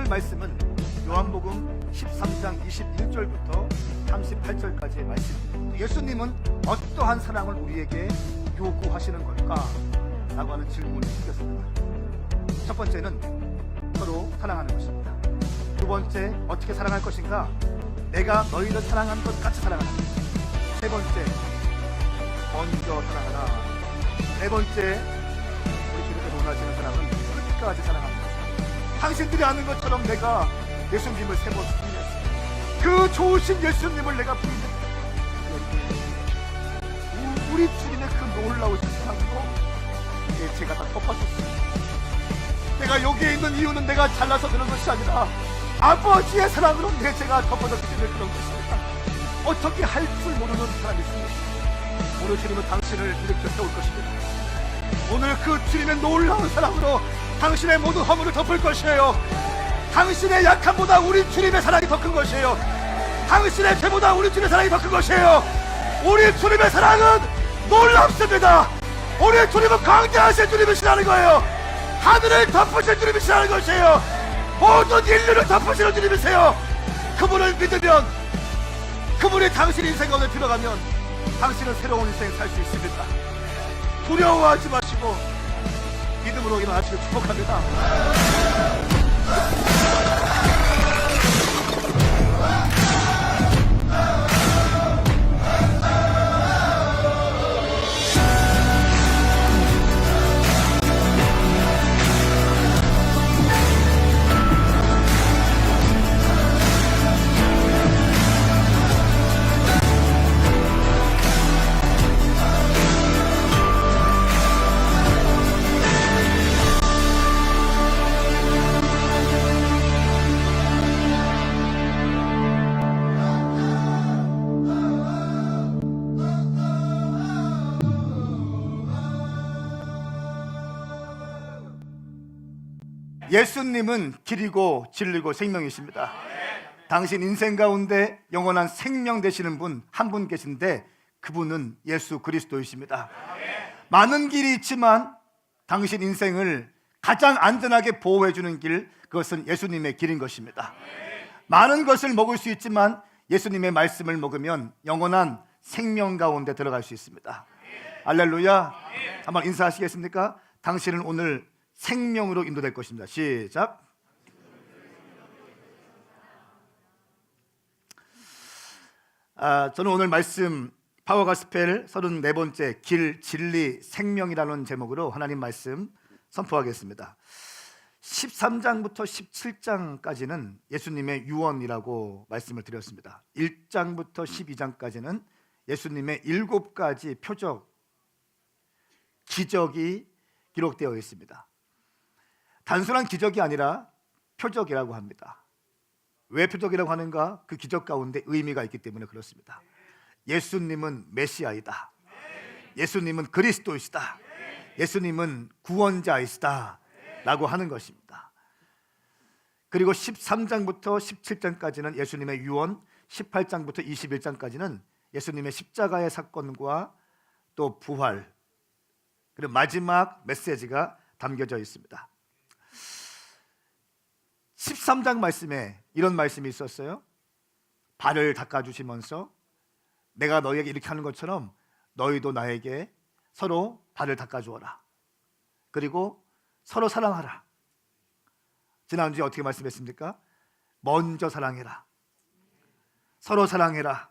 오늘 말씀은 요한복음 13장 21절부터 38절까지의 말씀입니다. 예수님은 어떠한 사랑을 우리에게 요구하시는 걸까? 라고 하는 질문을 드렸습니다. 첫 번째는 서로 사랑하는 것입니다. 두 번째, 어떻게 사랑할 것인가? 내가 너희를 사랑한 것 같이 사랑하는 것. 세 번째, 먼저 사랑하라. 네 번째, 우리 주님께서 원하시는 사랑은 끝까지 사랑하는 것. 당신들이 아는 것처럼 내가 예수님을 세 번 부인했어요. 그 좋으신 예수님을 내가 부인했어요. 우리 주님의 그 놀라우신 사랑으로 제가 다 덮어줬어요. 내가 여기에 있는 이유는 내가 잘나서 그런 것이 아니라 아버지의 사랑으로 제가 덮어졌기 때문에 그런 것입니다. 어떻게 할 줄 모르는 사람이 있습니다. 오늘 주님은 당신을 일으켜 세울 것입니다. 오늘 그 주님의 놀라운 사랑으로 당신의 모든 허물을 덮을 것이에요. 당신의 약함보다 우리 주님의 사랑이 더 큰 것이에요. 당신의 죄보다 우리 주님의 사랑이 더 큰 것이에요. 우리 주님의 사랑은 놀랍습니다. 우리 주님은 강자하신 주님이시라는 거예요. 하늘을 덮으실 주님이시라는 것이에요. 모든 인류를 덮으시는 주님이세요. 그분을 믿으면, 그분이 당신 인생 가운데 들어가면 당신은 새로운 인생 살 수 있습니다. 두려워하지 마시고 믿음으로 일어나시길 축복합니다. 예수님은 길이고 진리고 생명이십니다. 당신 인생 가운데 영원한 생명 되시는 분 한 분 계신데 그분은 예수 그리스도이십니다. 많은 길이 있지만 당신 인생을 가장 안전하게 보호해주는 길, 그것은 예수님의 길인 것입니다. 많은 것을 먹을 수 있지만 예수님의 말씀을 먹으면 영원한 생명 가운데 들어갈 수 있습니다. 할렐루야. 한번 인사하시겠습니까? 당신은 오늘 생명으로 인도될 것입니다. 시작. 저는 오늘 말씀 파워가스펠 34번째 길, 진리, 생명이라는 제목으로 하나님 말씀 선포하겠습니다. 13장부터 17장까지는 예수님의 유언이라고 말씀을 드렸습니다. 1장부터 12장까지는 예수님의 7가지 표적, 기적이 기록되어 있습니다. 단순한 기적이 아니라 표적이라고 합니다. 왜 표적이라고 하는가? 그 기적 가운데 의미가 있기 때문에 그렇습니다. 예수님은 메시아이다. 예수님은 그리스도이시다. 예수님은 구원자이시다 라고 하는 것입니다. 그리고 13장부터 17장까지는 예수님의 유언, 18장부터 21장까지는 예수님의 십자가의 사건과 또 부활, 그리고 마지막 메시지가 담겨져 있습니다. 13장 말씀에 이런 말씀이 있었어요. 발을 닦아주시면서 내가 너희에게 이렇게 하는 것처럼 너희도 나에게 서로 발을 닦아주어라. 그리고 서로 사랑하라. 지난주에 어떻게 말씀했습니까? 먼저 사랑해라. 서로 사랑해라.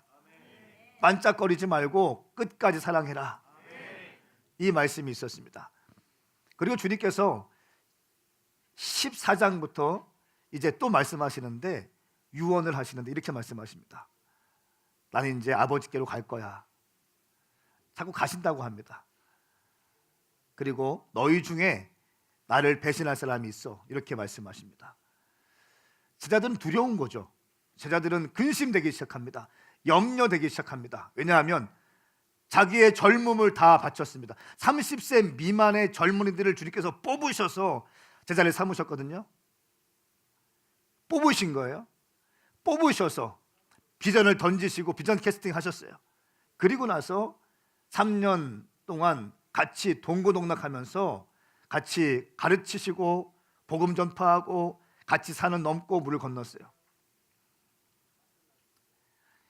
반짝거리지 말고 끝까지 사랑해라. 이 말씀이 있었습니다. 그리고 주님께서 14장부터 이제 또 말씀하시는데 유언을 하시는데 이렇게 말씀하십니다. 나는 이제 아버지께로 갈 거야. 자꾸 가신다고 합니다. 그리고 너희 중에 나를 배신할 사람이 있어. 이렇게 말씀하십니다. 제자들은 두려운 거죠. 제자들은 근심되기 시작합니다. 염려되기 시작합니다. 왜냐하면 자기의 젊음을 다 바쳤습니다. 30세 미만의 젊은이들을 주님께서 뽑으셔서 제자를 삼으셨거든요. 뽑으신 거예요. 뽑으셔서 비전을 던지시고 비전 캐스팅 하셨어요. 그리고 나서 3년 동안 같이 동고동락하면서 같이 가르치시고 복음 전파하고 같이 산을 넘고 물을 건넜어요.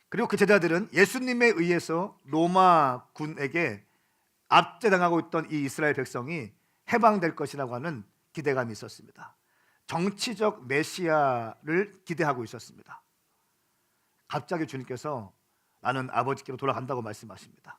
그리고 그 제자들은 예수님에 의해서 로마 군에게 압제당하고 있던 이 이스라엘 백성이 해방될 것이라고 하는 기대감이 있었습니다. 정치적 메시아를 기대하고 있었습니다. 갑자기 주님께서 나는 아버지께로 돌아간다고 말씀하십니다.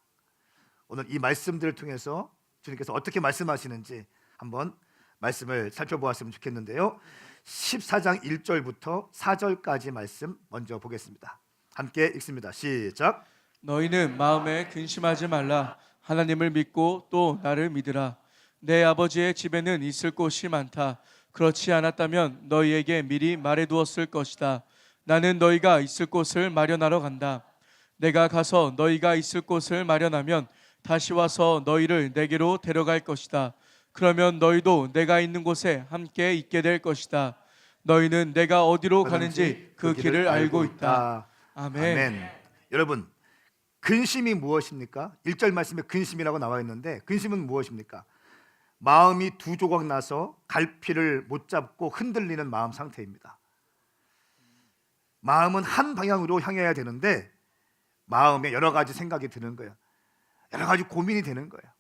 오늘 이 말씀들을 통해서 주님께서 어떻게 말씀하시는지 한번 말씀을 살펴보았으면 좋겠는데요. 14장 1절부터 4절까지 말씀 먼저 보겠습니다. 함께 읽습니다. 시작. 너희는 마음에 근심하지 말라. 하나님을 믿고 또 나를 믿으라. 내 아버지의 집에는 있을 곳이 많다. 그렇지 않았다면 너희에게 미리 말해두었을 것이다. 나는 너희가 있을 곳을 마련하러 간다. 내가 가서 너희가 있을 곳을 마련하면 다시 와서 너희를 내게로 데려갈 것이다. 그러면 너희도 내가 있는 곳에 함께 있게 될 것이다. 너희는 내가 어디로 가는지 그 길을 알고 있다. 아멘. 아멘. 여러분, 근심이 무엇입니까? 1절 말씀에 근심이라고 나와 있는데 근심은 무엇입니까? 마음이 두 조각 나서 갈피를 못 잡고 흔들리는 마음 상태입니다. 마음은 한 방향으로 향해야 되는데 마음에 여러 가지 생각이 드는 거예요. 여러 가지 고민이 되는 거예요.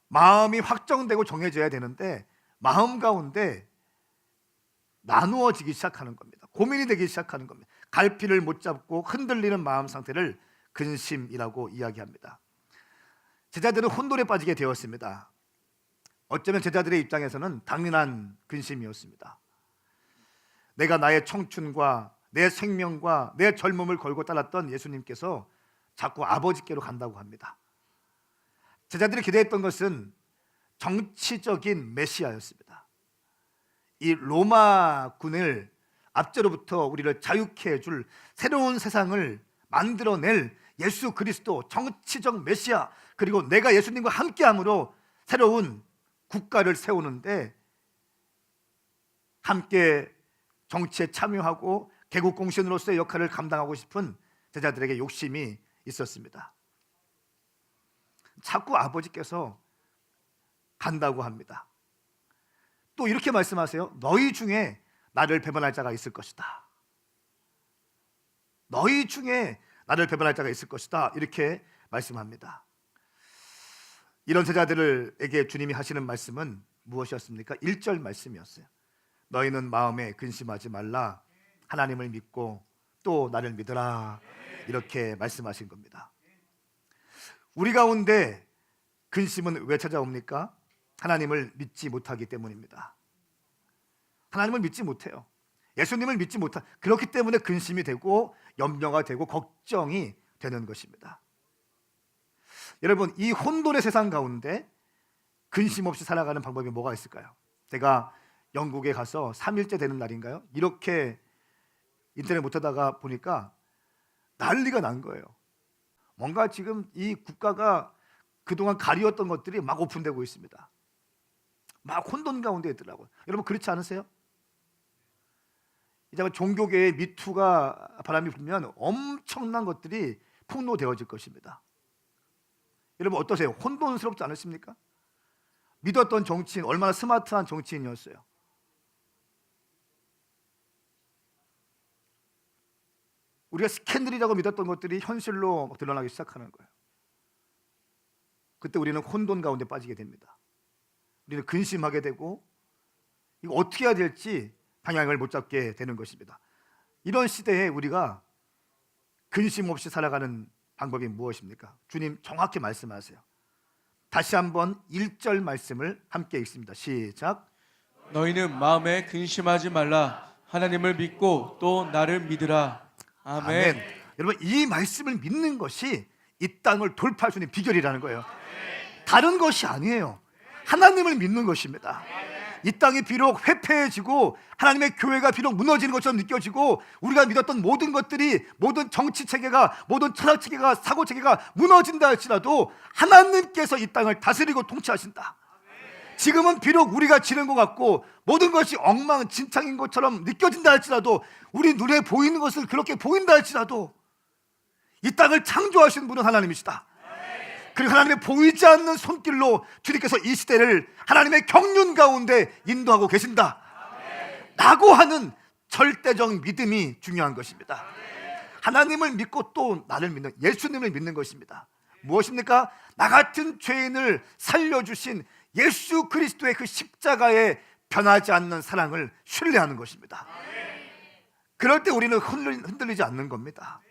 마음이 확정되고 정해져야 되는데 마음 가운데 나누어지기 시작하는 겁니다. 고민이 되기 시작하는 겁니다. 갈피를 못 잡고 흔들리는 마음 상태를 근심이라고 이야기합니다. 제자들은 혼돈에 빠지게 되었습니다. 어쩌면 제자들의 입장에서는 당연한 근심이었습니다. 내가 나의 청춘과 내 생명과 내 젊음을 걸고 따랐던 예수님께서 자꾸 아버지께로 간다고 합니다. 제자들이 기대했던 것은 정치적인 메시아였습니다. 이 로마 군을 압제로부터 우리를 자유케 해줄 새로운 세상을 만들어낼 예수 그리스도, 정치적 메시아, 그리고 내가 예수님과 함께함으로 새로운 국가를 세우는데 함께 정치에 참여하고 개국 공신으로서의 역할을 감당하고 싶은 제자들에게 욕심이 있었습니다. 자꾸 아버지께서 간다고 합니다. 또 이렇게 말씀하세요. 너희 중에 나를 배반할 자가 있을 것이다. 너희 중에 나를 배반할 자가 있을 것이다. 이렇게 말씀합니다. 이런 제자들에게 주님이 하시는 말씀은 무엇이었습니까? 1절 말씀이었어요. 너희는 마음에 근심하지 말라. 하나님을 믿고 또 나를 믿으라. 이렇게 말씀하신 겁니다. 우리 가운데 근심은 왜 찾아옵니까? 하나님을 믿지 못하기 때문입니다. 하나님을 믿지 못해요. 예수님을 믿지 못하. 그렇기 때문에 근심이 되고 염려가 되고 걱정이 되는 것입니다. 여러분, 이 혼돈의 세상 가운데 근심 없이 살아가는 방법이 뭐가 있을까요? 제가 영국에 가서 3일째 되는 날인가요? 이렇게 인터넷 못하다가 보니까 난리가 난 거예요. 뭔가 지금 이 국가가 그동안 가리웠던 것들이 막 오픈되고 있습니다. 막 혼돈 가운데 있더라고요. 여러분 그렇지 않으세요? 이제 종교계의 미투가 바람이 불면 엄청난 것들이 폭로되어질 것입니다. 여러분 어떠세요? 혼돈스럽지 않으십니까? 믿었던 정치인, 얼마나 스마트한 정치인이었어요. 우리가 스캔들이라고 믿었던 것들이 현실로 드러나기 시작하는 거예요. 그때 우리는 혼돈 가운데 빠지게 됩니다. 우리는 근심하게 되고 이거 어떻게 해야 될지 방향을 못 잡게 되는 것입니다. 이런 시대에 우리가 근심 없이 살아가는 방법이 무엇입니까? 주님 정확히 말씀하세요. 다시 한번 1절 말씀을 함께 읽습니다. 시작. 너희는 마음에 근심하지 말라. 하나님을 믿고 또 나를 믿으라. 아멘. 아멘. 여러분 이 말씀을 믿는 것이 이 땅을 돌파할 수 있는 비결이라는 거예요. 다른 것이 아니에요. 하나님을 믿는 것입니다. 이 땅이 비록 회폐해지고 하나님의 교회가 비록 무너지는 것처럼 느껴지고 우리가 믿었던 모든 것들이, 모든 정치 체계가, 모든 철학 체계가, 사고 체계가 무너진다 할지라도 하나님께서 이 땅을 다스리고 통치하신다. 지금은 비록 우리가 지는 것 같고 모든 것이 엉망진창인 것처럼 느껴진다 할지라도, 우리 눈에 보이는 것을 그렇게 보인다 할지라도 이 땅을 창조하신 분은 하나님이시다. 그리고 하나님의 보이지 않는 손길로 주님께서 이 시대를 하나님의 경륜 가운데 인도하고 계신다 라고 하는 절대적 믿음이 중요한 것입니다. 하나님을 믿고 또 나를 믿는, 예수님을 믿는 것입니다. 무엇입니까? 나 같은 죄인을 살려주신 예수 그리스도의 그 십자가에 변하지 않는 사랑을 신뢰하는 것입니다. 그럴 때 우리는 흔들리지 않는 겁니다.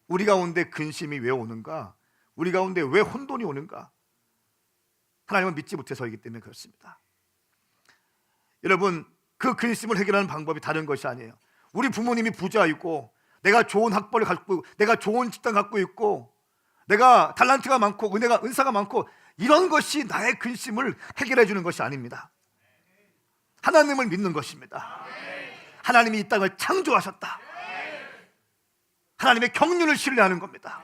우리 가운데 근심이 왜 오는가? 우리 가운데 왜 혼돈이 오는가? 하나님을 믿지 못해서이기 때문에 그렇습니다. 여러분, 그 근심을 해결하는 방법이 다른 것이 아니에요. 우리 부모님이 부자이고, 내가 좋은 학벌을 갖고 있고, 내가 좋은 직장 갖고 있고, 내가 달란트가 많고 은사가 많고, 이런 것이 나의 근심을 해결해 주는 것이 아닙니다. 하나님을 믿는 것입니다. 하나님이 이 땅을 창조하셨다. 하나님의 경륜을 신뢰하는 겁니다.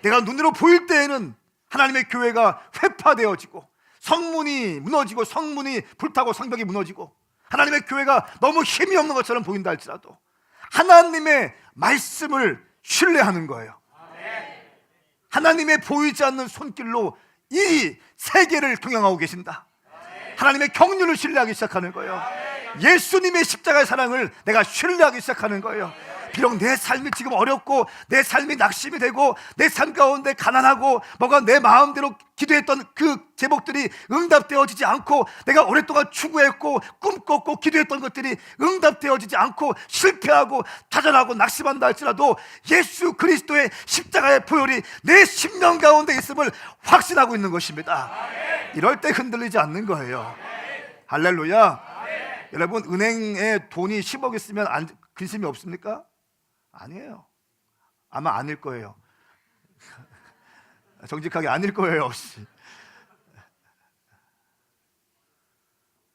내가 눈으로 보일 때에는 하나님의 교회가 회파되어지고, 성문이 무너지고, 성문이 불타고, 성벽이 무너지고, 하나님의 교회가 너무 힘이 없는 것처럼 보인다 할지라도 하나님의 말씀을 신뢰하는 거예요. 하나님의 보이지 않는 손길로 이 세계를 경영하고 계신다. 하나님의 경륜을 신뢰하기 시작하는 거예요. 예수님의 십자가의 사랑을 내가 신뢰하기 시작하는 거예요. 비록 내 삶이 지금 어렵고, 내 삶이 낙심이 되고, 내 삶 가운데 가난하고, 뭔가 내 마음대로 기도했던 그 제목들이 응답되어지지 않고, 내가 오랫동안 추구했고 꿈꿨고 기도했던 것들이 응답되어지지 않고 실패하고 좌절하고 낙심한다 할지라도 예수 그리스도의 십자가의 보혈이 내 심령 가운데 있음을 확신하고 있는 것입니다. 이럴 때 흔들리지 않는 거예요. 할렐루야. 여러분, 은행에 돈이 10억 있으면 근심이 없습니까? 아니에요. 아마 아닐 거예요. 정직하게 아닐 거예요.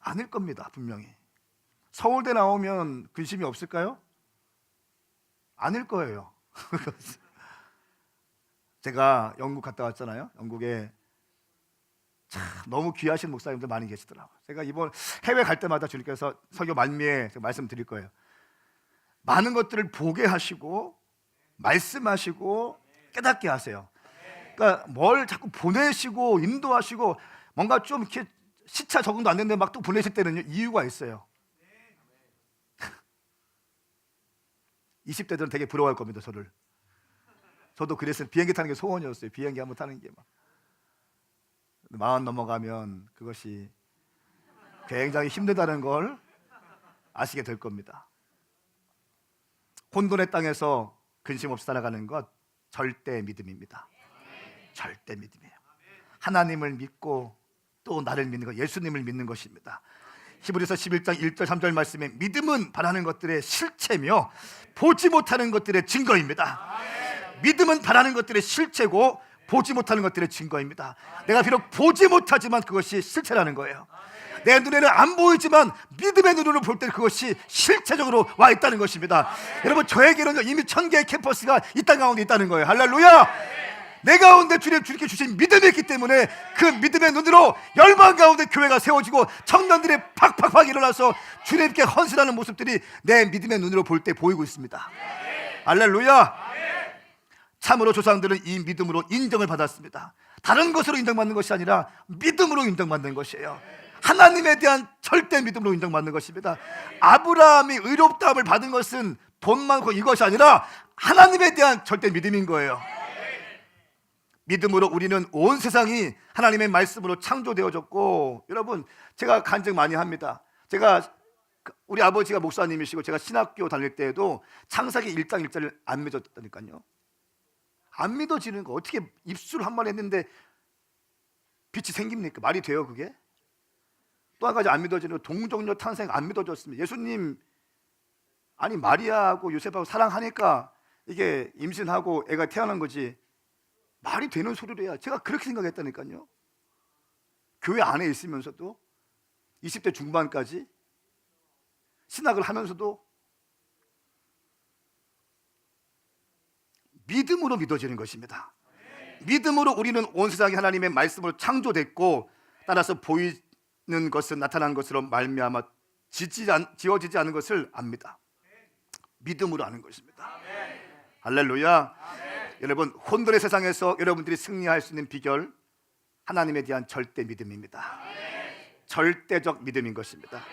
아닐 겁니다. 분명히. 서울대 나오면 근심이 없을까요? 아닐 거예요. 제가 영국 갔다 왔잖아요. 영국에 참 너무 귀하신 목사님들 많이 계시더라고요. 제가 이번 해외 갈 때마다 주님께서 설교 말미에 말씀드릴 거예요. 많은 것들을 보게 하시고 말씀하시고 깨닫게 하세요. 그러니까 뭘 자꾸 보내시고 인도하시고 뭔가 좀 이렇게 시차 적응도 안 됐는데 막 또 보내실 때는 이유가 있어요. 20대들은 되게 부러워할 겁니다. 저도 그랬어요. 비행기 타는 게 소원이었어요. 비행기 한번 타는 게 막. 40 넘어가면 그것이 굉장히 힘들다는 걸 아시게 될 겁니다. 혼돈의 땅에서 근심 없이 살아가는 것 절대 믿음입니다. 절대 믿음이에요. 하나님을 믿고 또 나를 믿는 것, 예수님을 믿는 것입니다. 히브리서 11장 1절 3절 말씀에 믿음은 바라는 것들의 실체며 보지 못하는 것들의 증거입니다. 믿음은 바라는 것들의 실체고 보지 못하는 것들의 증거입니다. 내가 비록 보지 못하지만 그것이 실체라는 거예요. 내 눈에는 안 보이지만 믿음의 눈으로 볼 때 그것이 실체적으로 와 있다는 것입니다. 여러분, 저에게는 이미 1000개의 캠퍼스가 이 땅 가운데 있다는 거예요. 할렐루야. 내 가운데 주님께 주신 믿음이 있기 때문에 그 믿음의 눈으로 열방 가운데 교회가 세워지고 청년들이 팍팍팍 일어나서 주님께 헌신하는 모습들이 내 믿음의 눈으로 볼 때 보이고 있습니다. 할렐루야. 참으로 조상들은 이 믿음으로 인정을 받았습니다. 다른 것으로 인정받는 것이 아니라 믿음으로 인정받는 것이에요. 하나님에 대한 절대 믿음으로 인정받는 것입니다. 아브라함이 의롭다함을 받은 것은 돈 많고 이것이 아니라 하나님에 대한 절대 믿음인 거예요. 믿음으로 우리는 온 세상이 하나님의 말씀으로 창조되어졌고, 여러분, 제가 간증 많이 합니다. 우리 아버지가 목사님이시고 제가 신학교 다닐 때에도 창세기 1장 1절을 안 믿었다니까요. 안 믿어지는 거, 어떻게 입술 한 번 했는데 빛이 생깁니까? 말이 돼요 그게? 또 한 가지 안 믿어지는 거, 동정녀 탄생 안 믿어졌습니다. 예수님, 아니 마리아하고 요셉하고 사랑하니까 이게 임신하고 애가 태어난 거지, 말이 되는 소리를 해야. 제가 그렇게 생각했다니까요. 교회 안에 있으면서도 20대 중반까지 신학을 하면서도 믿음으로 믿어지는 것입니다. 믿음으로 우리는 온 세상이 하나님의 말씀으로 창조됐고, 따라서 보이는 것은 나타난 것으로 말미암아 지어지지 않은 것을 압니다. 믿음으로 아는 것입니다. 할렐루야. 여러분, 혼돈의 세상에서 여러분들이 승리할 수 있는 비결, 하나님에 대한 절대 믿음입니다. 절대적 믿음인 것입니다.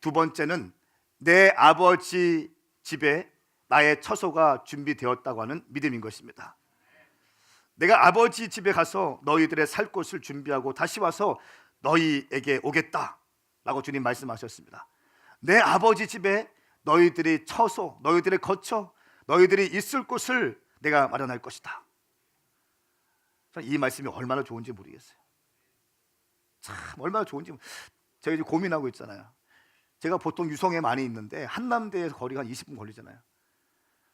두 번째는 내 아버지 집에 나의 처소가 준비되었다고 하는 믿음인 것입니다. 내가 아버지 집에 가서 너희들의 살 곳을 준비하고 다시 와서 너희에게 오겠다라고 주님 말씀하셨습니다. 내 아버지 집에 너희들의 처소, 너희들의 거처, 너희들이 있을 곳을 내가 마련할 것이다. 이 말씀이 얼마나 좋은지 모르겠어요. 참 얼마나 좋은지. 제가 이제 고민하고 있잖아요. 제가 보통 유성에 많이 있는데 한남대에서 거리가 한 20분 걸리잖아요.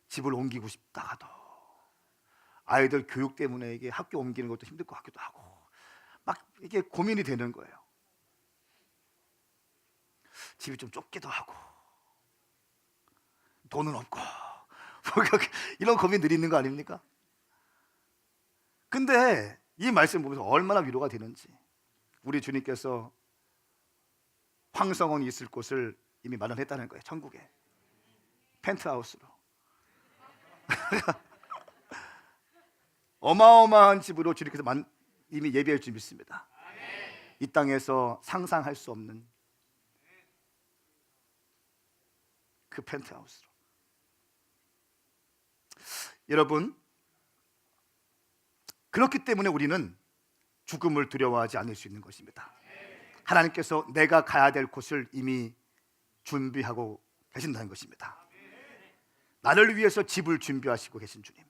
집을 옮기고 싶다가도 아이들 교육 때문에 이게 학교 옮기는 것도 힘들 것 같기도 하고 막 이게 고민이 되는 거예요. 집이 좀 좁기도 하고 돈은 없고 이런 고민들이 있는 거 아닙니까? 근데 이 말씀 보면서 얼마나 위로가 되는지. 우리 주님께서 황성원이 있을 곳을 이미 마련했다는 거예요. 천국에 펜트하우스로 어마어마한 집으로 주님께서 이미 예비할 줄 믿습니다. 이 땅에서 상상할 수 없는 그 펜트하우스로. 여러분, 그렇기 때문에 우리는 죽음을 두려워하지 않을 수 있는 것입니다. 하나님께서 내가 가야 될 곳을 이미 준비하고 계신다는 것입니다. 나를 위해서 집을 준비하시고 계신 주님.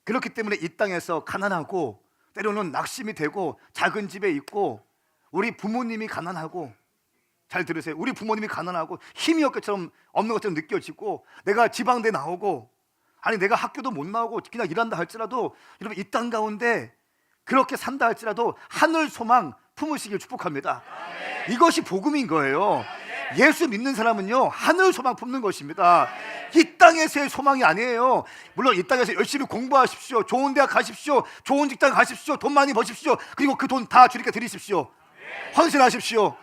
그렇기 때문에 이 땅에서 가난하고 때로는 낙심이 되고 작은 집에 있고, 우리 부모님이 가난하고, 잘 들으세요, 우리 부모님이 가난하고 힘이 없는 것처럼 느껴지고, 내가 지방대 나오고, 아니 내가 학교도 못 나오고 그냥 일한다 할지라도, 여러분 이 땅 가운데 그렇게 산다 할지라도 하늘 소망 품으시길 축복합니다. 이것이 복음인 거예요. 예수 믿는 사람은요 하늘 소망 품는 것입니다. 이 땅에서의 소망이 아니에요. 물론 이 땅에서 열심히 공부하십시오, 좋은 대학 가십시오, 좋은 직장 가십시오, 돈 많이 버십시오, 그리고 그 돈 다 주님께 드리십시오, 헌신하십시오.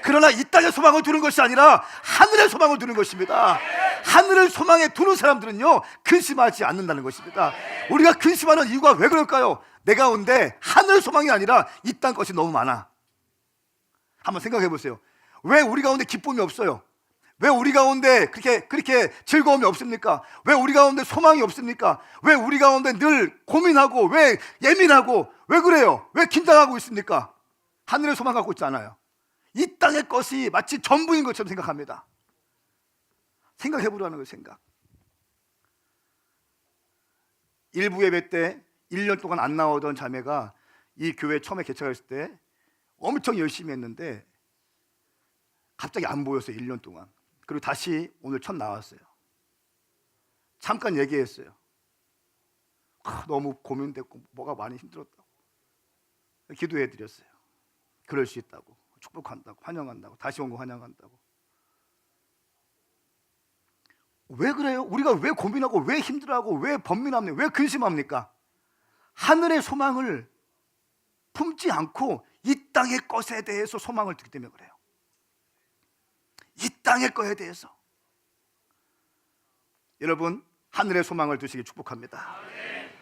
그러나 이 땅의 소망을 두는 것이 아니라 하늘의 소망을 두는 것입니다. 하늘을 소망에 두는 사람들은요 근심하지 않는다는 것입니다. 우리가 근심하는 이유가 왜 그럴까요? 내 가운데 하늘 소망이 아니라 이 땅 것이 너무 많아. 한번 생각해 보세요. 왜 우리 가운데 기쁨이 없어요? 왜 우리 가운데 그렇게 즐거움이 없습니까? 왜 우리 가운데 소망이 없습니까? 왜 우리 가운데 늘 고민하고, 왜 예민하고, 왜 그래요? 왜 긴장하고 있습니까? 하늘의 소망 갖고 있지 않아요. 이 땅의 것이 마치 전부인 것처럼 생각합니다. 생각해 보라는 거예요. 생각. 일부 예배 때 1년 동안 안 나오던 자매가 이 교회 처음에 개척했을 때 엄청 열심히 했는데 갑자기 안 보였어요. 1년 동안. 그리고 다시 오늘 첫 나왔어요. 잠깐 얘기했어요. 너무 고민됐고 뭐가 많이 힘들었다고 기도해 드렸어요. 그럴 수 있다고, 축복한다고, 환영한다고, 다시 온 거 환영한다고. 왜 그래요? 우리가 왜 고민하고, 왜 힘들어하고, 왜 번민합니까? 왜 근심합니까? 하늘의 소망을 품지 않고 이 땅의 것에 대해서 소망을 두기 때문에 그래요. 이 땅의 것에 대해서. 여러분, 하늘의 소망을 두시기 축복합니다.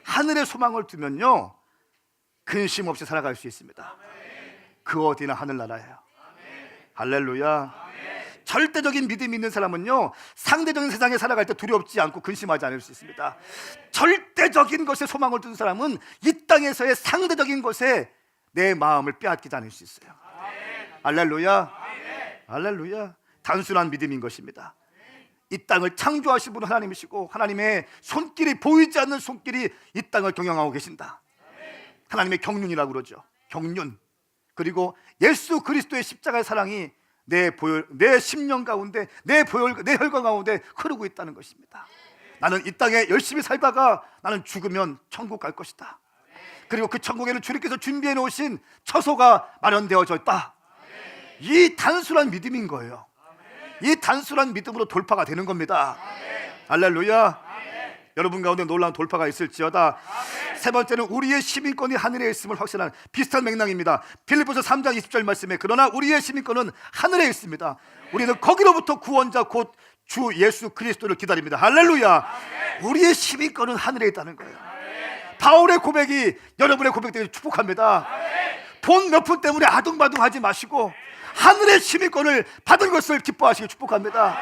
하늘의 소망을 두면요 근심 없이 살아갈 수 있습니다. 그 어디나 하늘나라예요. 할렐루야. 절대적인 믿음이 있는 사람은요 상대적인 세상에 살아갈 때 두렵지 않고 근심하지 않을 수 있습니다. 절대적인 것에 소망을 두는 사람은 이 땅에서의 상대적인 것에 내 마음을 빼앗기지 않을 수 있어요. 할렐루야. 할렐루야. 단순한 믿음인 것입니다. 이 땅을 창조하신 분은 하나님이시고, 하나님의 손길이, 보이지 않는 손길이 이 땅을 경영하고 계신다. 하나님의 경륜이라고 그러죠. 경륜. 그리고 예수 그리스도의 십자가의 사랑이 내 심령 가운데, 내 혈관 가운데 흐르고 있다는 것입니다. 나는 이 땅에 열심히 살다가 나는 죽으면 천국 갈 것이다. 그리고 그 천국에는 주님께서 준비해 놓으신 처소가 마련되어져 있다. 이 단순한 믿음인 거예요. 이 단순한 믿음으로 돌파가 되는 겁니다. 할렐루야. 여러분 가운데 놀라운 돌파가 있을지어다. 세 번째는 우리의 시민권이 하늘에 있음을 확신하는 비슷한 맥락입니다. 빌립보서 3장 20절 말씀에 그러나 우리의 시민권은 하늘에 있습니다. 우리는 거기로부터 구원자 곧 주 예수 그리스도를 기다립니다. 할렐루야. 우리의 시민권은 하늘에 있다는 거예요. 바울의 고백이 여러분의 고백 되길 축복합니다. 돈 몇 푼 때문에 아둥바둥하지 마시고 하늘의 시민권을 받은 것을 기뻐하시길 축복합니다.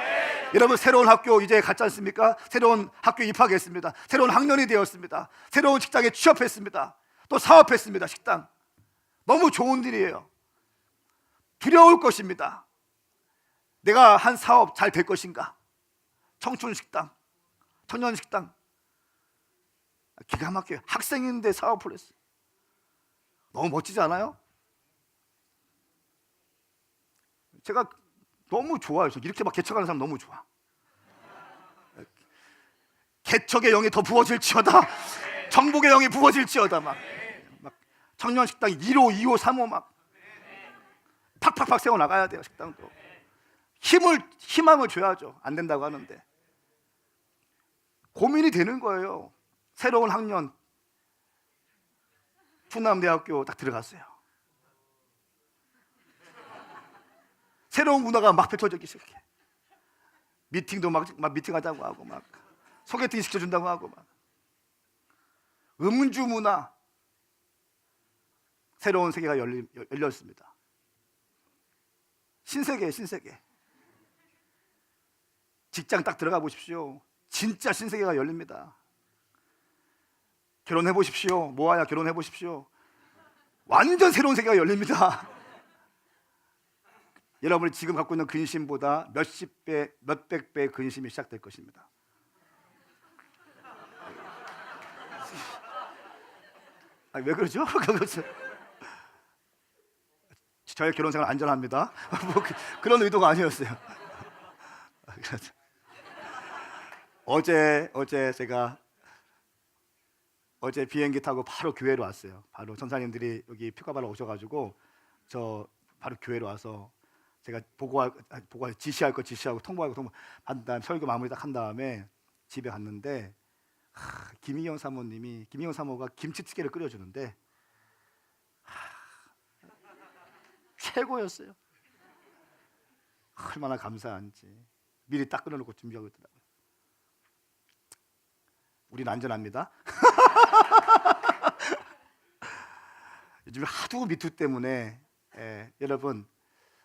여러분, 새로운 학교 이제 갔지 않습니까? 새로운 학교에 입학했습니다. 새로운 학년이 되었습니다. 새로운 직장에 취업했습니다. 또 사업했습니다. 식당. 너무 좋은 일이에요. 두려울 것입니다. 내가 한 사업 잘 될 것인가? 청춘 식당, 청년 식당. 기가 막혀요. 학생인데 사업을 했어요. 너무 멋지지 않아요? 제가 너무 좋아요. 이렇게 막 개척하는 사람 너무 좋아. 개척의 영이 더 부어질지어다. 정복의 영이 부어질지어다. 막 청년 식당 1호, 2호, 3호 막 팍팍팍 세워 나가야 돼요. 식당도 희망을 줘야죠. 안 된다고 하는데 고민이 되는 거예요. 새로운 학년 충남대학교 딱 들어갔어요. 새로운 문화가 막 펼쳐지기 시작해. 미팅도 막 미팅하자고 하고 막 소개팅 시켜준다고 하고 막 음주 문화 새로운 세계가 열렸습니다. 신세계예요, 신세계. 직장 딱 들어가 보십시오. 진짜 신세계가 열립니다. 결혼해 보십시오. 모아야 결혼해 보십시오. 완전 새로운 세계가 열립니다. 여러분이 지금 갖고 있는 근심보다 몇십 배, 몇백 배의 근심이 시작될 것입니다. 왜 그러죠? 저의 결혼 생활 안전합니다. 뭐 그런 의도가 아니었어요. 어제 제가 비행기 타고 바로 교회로 왔어요. 바로 전사님들이 여기 휴가바로 오셔가지고 저 바로 교회로 와서 제가 보고할 지시할 거 지시하고 통보하고 한 다음 설교 마무리 딱 한 다음에 집에 갔는데 김희영 사모가 김치찌개를 끓여주는데 최고였어요. 얼마나 감사한지 미리 딱 끓여놓고 준비하고 있더라고요. 우린 안전합니다. 요즘 하도 미투 때문에 여러분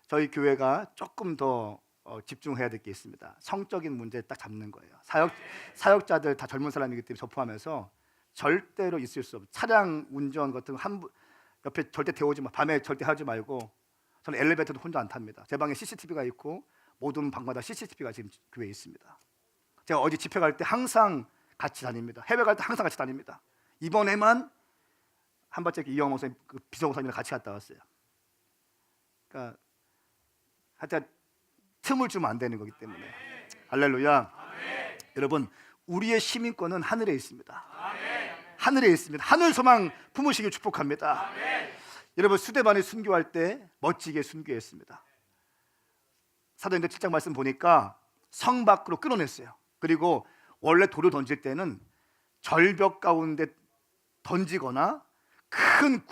저희 교회가 조금 더 집중해야 될 게 있습니다. 성적인 문제 딱 잡는 거예요. 사역자들 다 젊은 사람이기 때문에 저 포함해서 절대로 있을 수 없어요. 차량 운전 같은 거 옆에 절대 태우지 마. 밤에 절대 하지 말고. 저는 엘리베이터도 혼자 안 탑니다. 제 방에 CCTV가 있고 모든 방마다 CCTV가 지금 교회에 있습니다. 제가 어디 집회 갈 때 항상 같이 다닙니다. 해외 갈 때 항상 같이 다닙니다. 이번에만 한 번째 이영호 목사님, 비서 목사님이랑 같이 갔다 왔어요. 그러니까 하여튼 틈을 주면 안 되는 거기 때문에. 할렐루야. 여러분, 우리의 시민권은 하늘에 있습니다. 하늘에 있습니다. 하늘 소망 품으시길 축복합니다. 여러분, 스데반이 순교할 때 멋지게 순교했습니다. 사도행전 7장 말씀 보니까 성 밖으로 끌어냈어요. 그리고 원래 돌을 던질 때는 절벽 가운데 던지거나 큰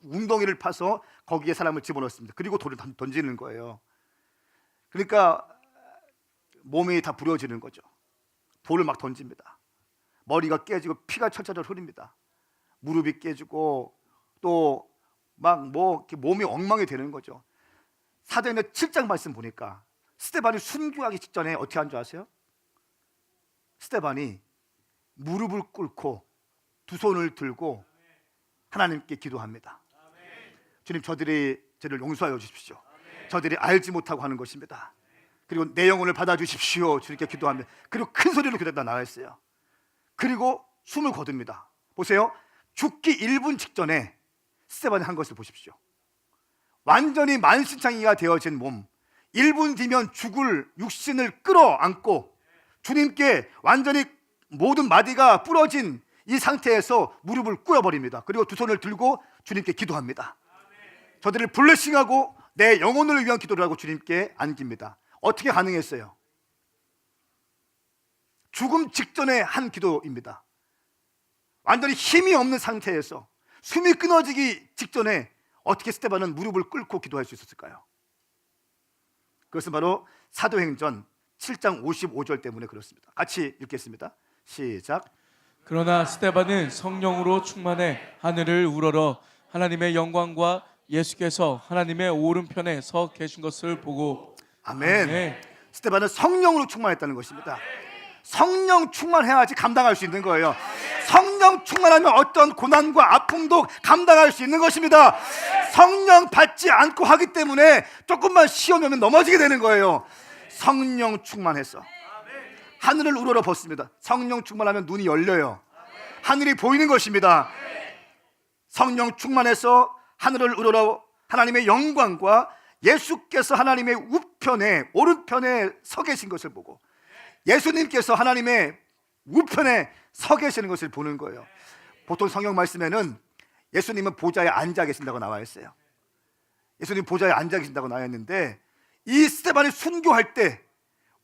웅덩이를 파서 거기에 사람을 집어넣습니다. 그리고 돌을 던지는 거예요. 그러니까 몸이 다 부러지는 거죠. 돌을 막 던집니다. 머리가 깨지고 피가 철철 흐릅니다. 무릎이 깨지고 또 막 몸이 엉망이 되는 거죠. 사도행전 7장 말씀 보니까 스데반이 순교하기 직전에 어떻게 한 줄 아세요? 스데반이 무릎을 꿇고 두 손을 들고 하나님께 기도합니다. 주님, 저들이 저를 용서하여 주십시오. 저들이 알지 못하고 하는 것입니다. 그리고 내 영혼을 받아주십시오. 주님께 기도합니다. 그리고 큰 소리로 기도가 나왔어요. 그리고 숨을 거둡니다. 보세요. 죽기 1분 직전에 스데반이 한 것을 보십시오. 완전히 만신창이가 되어진 몸, 1분 뒤면 죽을 육신을 끌어안고 주님께 완전히 모든 마디가 부러진 이 상태에서 무릎을 꿇어버립니다. 그리고 두 손을 들고 주님께 기도합니다. 저들을 블레싱하고 내 영혼을 위한 기도를 하고 주님께 안깁니다. 어떻게 가능했어요? 죽음 직전에 한 기도입니다. 완전히 힘이 없는 상태에서 숨이 끊어지기 직전에 어떻게 스데반은 무릎을 꿇고 기도할 수 있었을까요? 그것은 바로 사도행전 7장 55절 때문에 그렇습니다. 같이 읽겠습니다. 시작. 그러나 스데반은 성령으로 충만해 하늘을 우러러 하나님의 영광과 예수께서 하나님의 오른편에 서 계신 것을 보고 아멘. 아멘. 스데반은 성령으로 충만했다는 것입니다. 성령 충만해야지 감당할 수 있는 거예요. 성령 충만하면 어떤 고난과 아픔도 감당할 수 있는 것입니다. 성령 받지 않고 하기 때문에 조금만 시험이 오면 넘어지게 되는 거예요. 성령 충만해서 하늘을 우러러 벗습니다. 성령 충만하면 눈이 열려요. 하늘이 보이는 것입니다. 성령 충만해서 하늘을 우러러 하나님의 영광과 예수께서 하나님의 우편에 오른편에 서 계신 것을 보고 예수님께서 하나님의 우편에 서 계시는 것을 보는 거예요. 보통 성경 말씀에는 예수님은 보좌에 앉아 계신다고 나와 있어요. 예수님 보좌에 앉아 계신다고 나와 있는데 이 스데반이 순교할 때